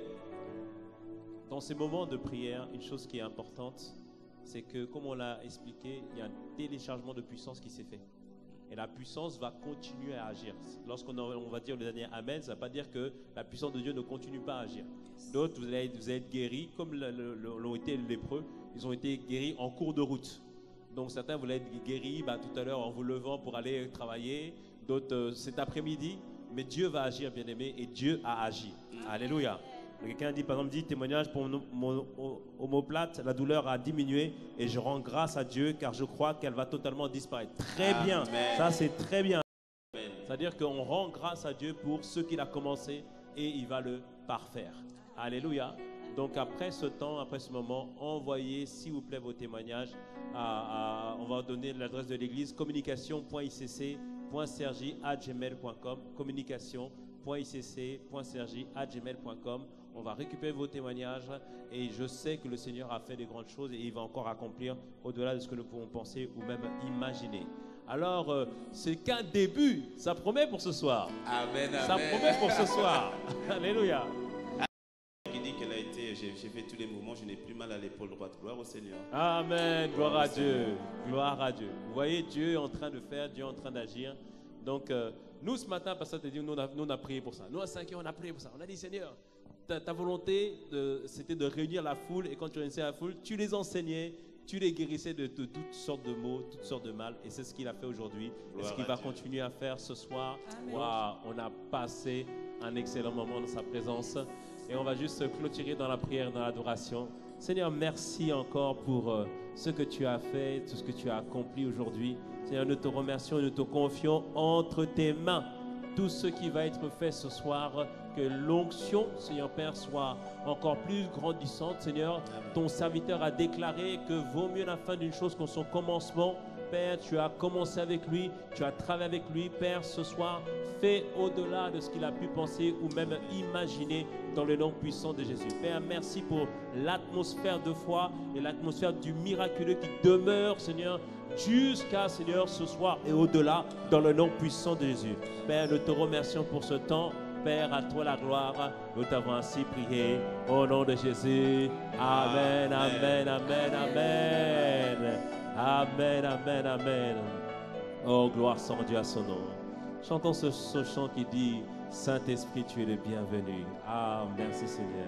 dans ces moments de prière, une chose qui est importante, c'est que, comme on l'a expliqué, il y a un téléchargement de puissance qui s'est fait. Et la puissance va continuer à agir. Lorsqu'on va dire le dernier Amen, ça ne va pas dire que la puissance de Dieu ne continue pas à agir. D'autres, vous allez être guéris, comme l'ont été les lépreux, ils ont été guéris en cours de route. Donc certains, vous allez être guéris tout à l'heure en vous levant pour aller travailler, d'autres cet après-midi. Mais Dieu va agir, bien-aimé, et Dieu a agi. Alléluia. Quelqu'un dit, par exemple, dit témoignage pour mon omoplate, la douleur a diminué et je rends grâce à Dieu car je crois qu'elle va totalement disparaître. Très bien, ça c'est très bien. C'est-à-dire qu'on rend grâce à Dieu pour ce qu'il a commencé et il va le parfaire. Alléluia. Donc après ce temps, après ce moment, envoyez s'il vous plaît vos témoignages. On va donner l'adresse de l'église, communication.icc.sergi@gmail.com, communication.icc.sergi@gmail.com. On va récupérer vos témoignages et je sais que le Seigneur a fait des grandes choses et il va encore accomplir au-delà de ce que nous pouvons penser ou même imaginer. Alors, c'est qu'un début, ça promet pour ce soir. Amen, amen. Ça promet pour ce soir. Alléluia. Qui dit qu'elle a été, j'ai fait tous les mouvements, je n'ai plus mal à l'épaule droite. Gloire au Seigneur. Amen, gloire à Dieu, gloire à Dieu. Vous voyez, Dieu est en train de faire, Dieu est en train d'agir. Donc, nous ce matin, Pasteur t'a dit, nous on a prié pour ça. Nous à 5 heures, on a prié pour ça. On a dit, Seigneur, ta volonté, c'était de réunir la foule. Et quand tu réunissais la foule, tu les enseignais, tu les guérissais de toutes sortes de maux, toutes sortes de mal. Et c'est ce qu'il a fait aujourd'hui. Et ce qu'il va continuer à faire ce soir. Wow, on a passé un excellent moment dans sa présence. Et on va juste se clôturer dans la prière, dans l'adoration. Seigneur, merci encore pour ce que tu as fait, tout ce que tu as accompli aujourd'hui. Seigneur, nous te remercions et nous te confions entre tes mains tout ce qui va être fait ce soir. Que l'onction, Seigneur Père, soit encore plus grandissante. Seigneur, ton serviteur a déclaré que vaut mieux la fin d'une chose qu'en son commencement. Père, tu as commencé avec lui, tu as travaillé avec lui. Père, ce soir, fais au-delà de ce qu'il a pu penser ou même imaginer dans le nom puissant de Jésus. Père, merci pour l'atmosphère de foi et l'atmosphère du miraculeux qui demeure, Seigneur, jusqu'à, Seigneur, ce soir et au-delà dans le nom puissant de Jésus. Père, nous te remercions pour ce temps. Père, à toi la gloire. Nous t'avons ainsi prié au nom de Jésus. Amen, amen, amen, amen. Amen, amen, amen. Oh, gloire sans Dieu à son nom. Chantons ce chant qui dit Saint-Esprit, tu es le bienvenu. Ah, merci Seigneur.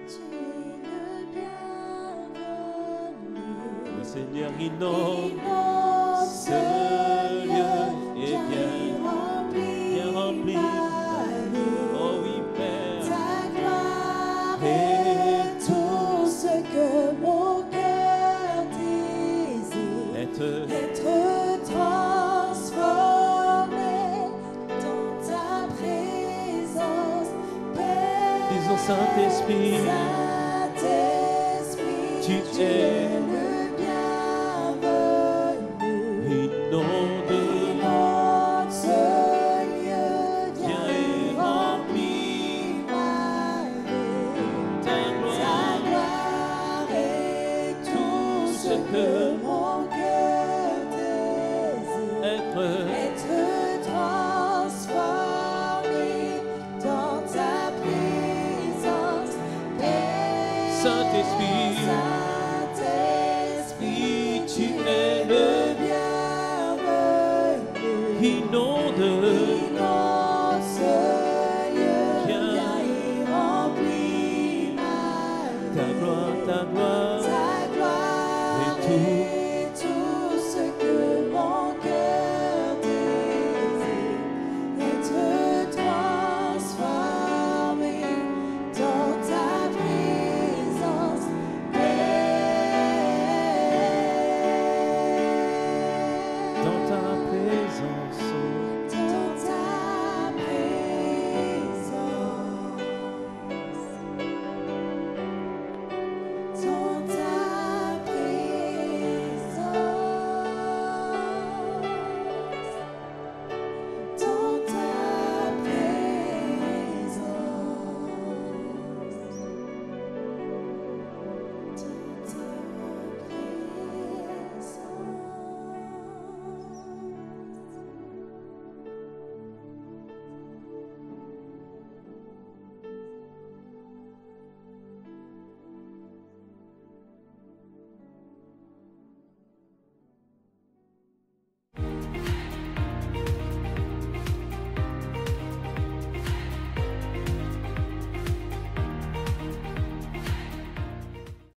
Tu es le bienvenu. Le Seigneur inonde Ce ce lieu est bien rempli. Oh oui, Père. Ta gloire est tout ce que mon cœur désire. Être transformé dans ta présence, Père. Disons Saint-Esprit, Saint-Esprit, tu es le bienvenu. inondé. Inonde ce lieu, Viens et remplis ma vie. ta Ta gloire. gloire est tout ce que mon cœur désire. Être transformé dans ta présence, Père. Saint-Esprit, Saint-Esprit, tu es le bienvenu. inonde. Inonde ce lieu, Viens. viens et remplis ma Ta vie. gloire, ta gloire.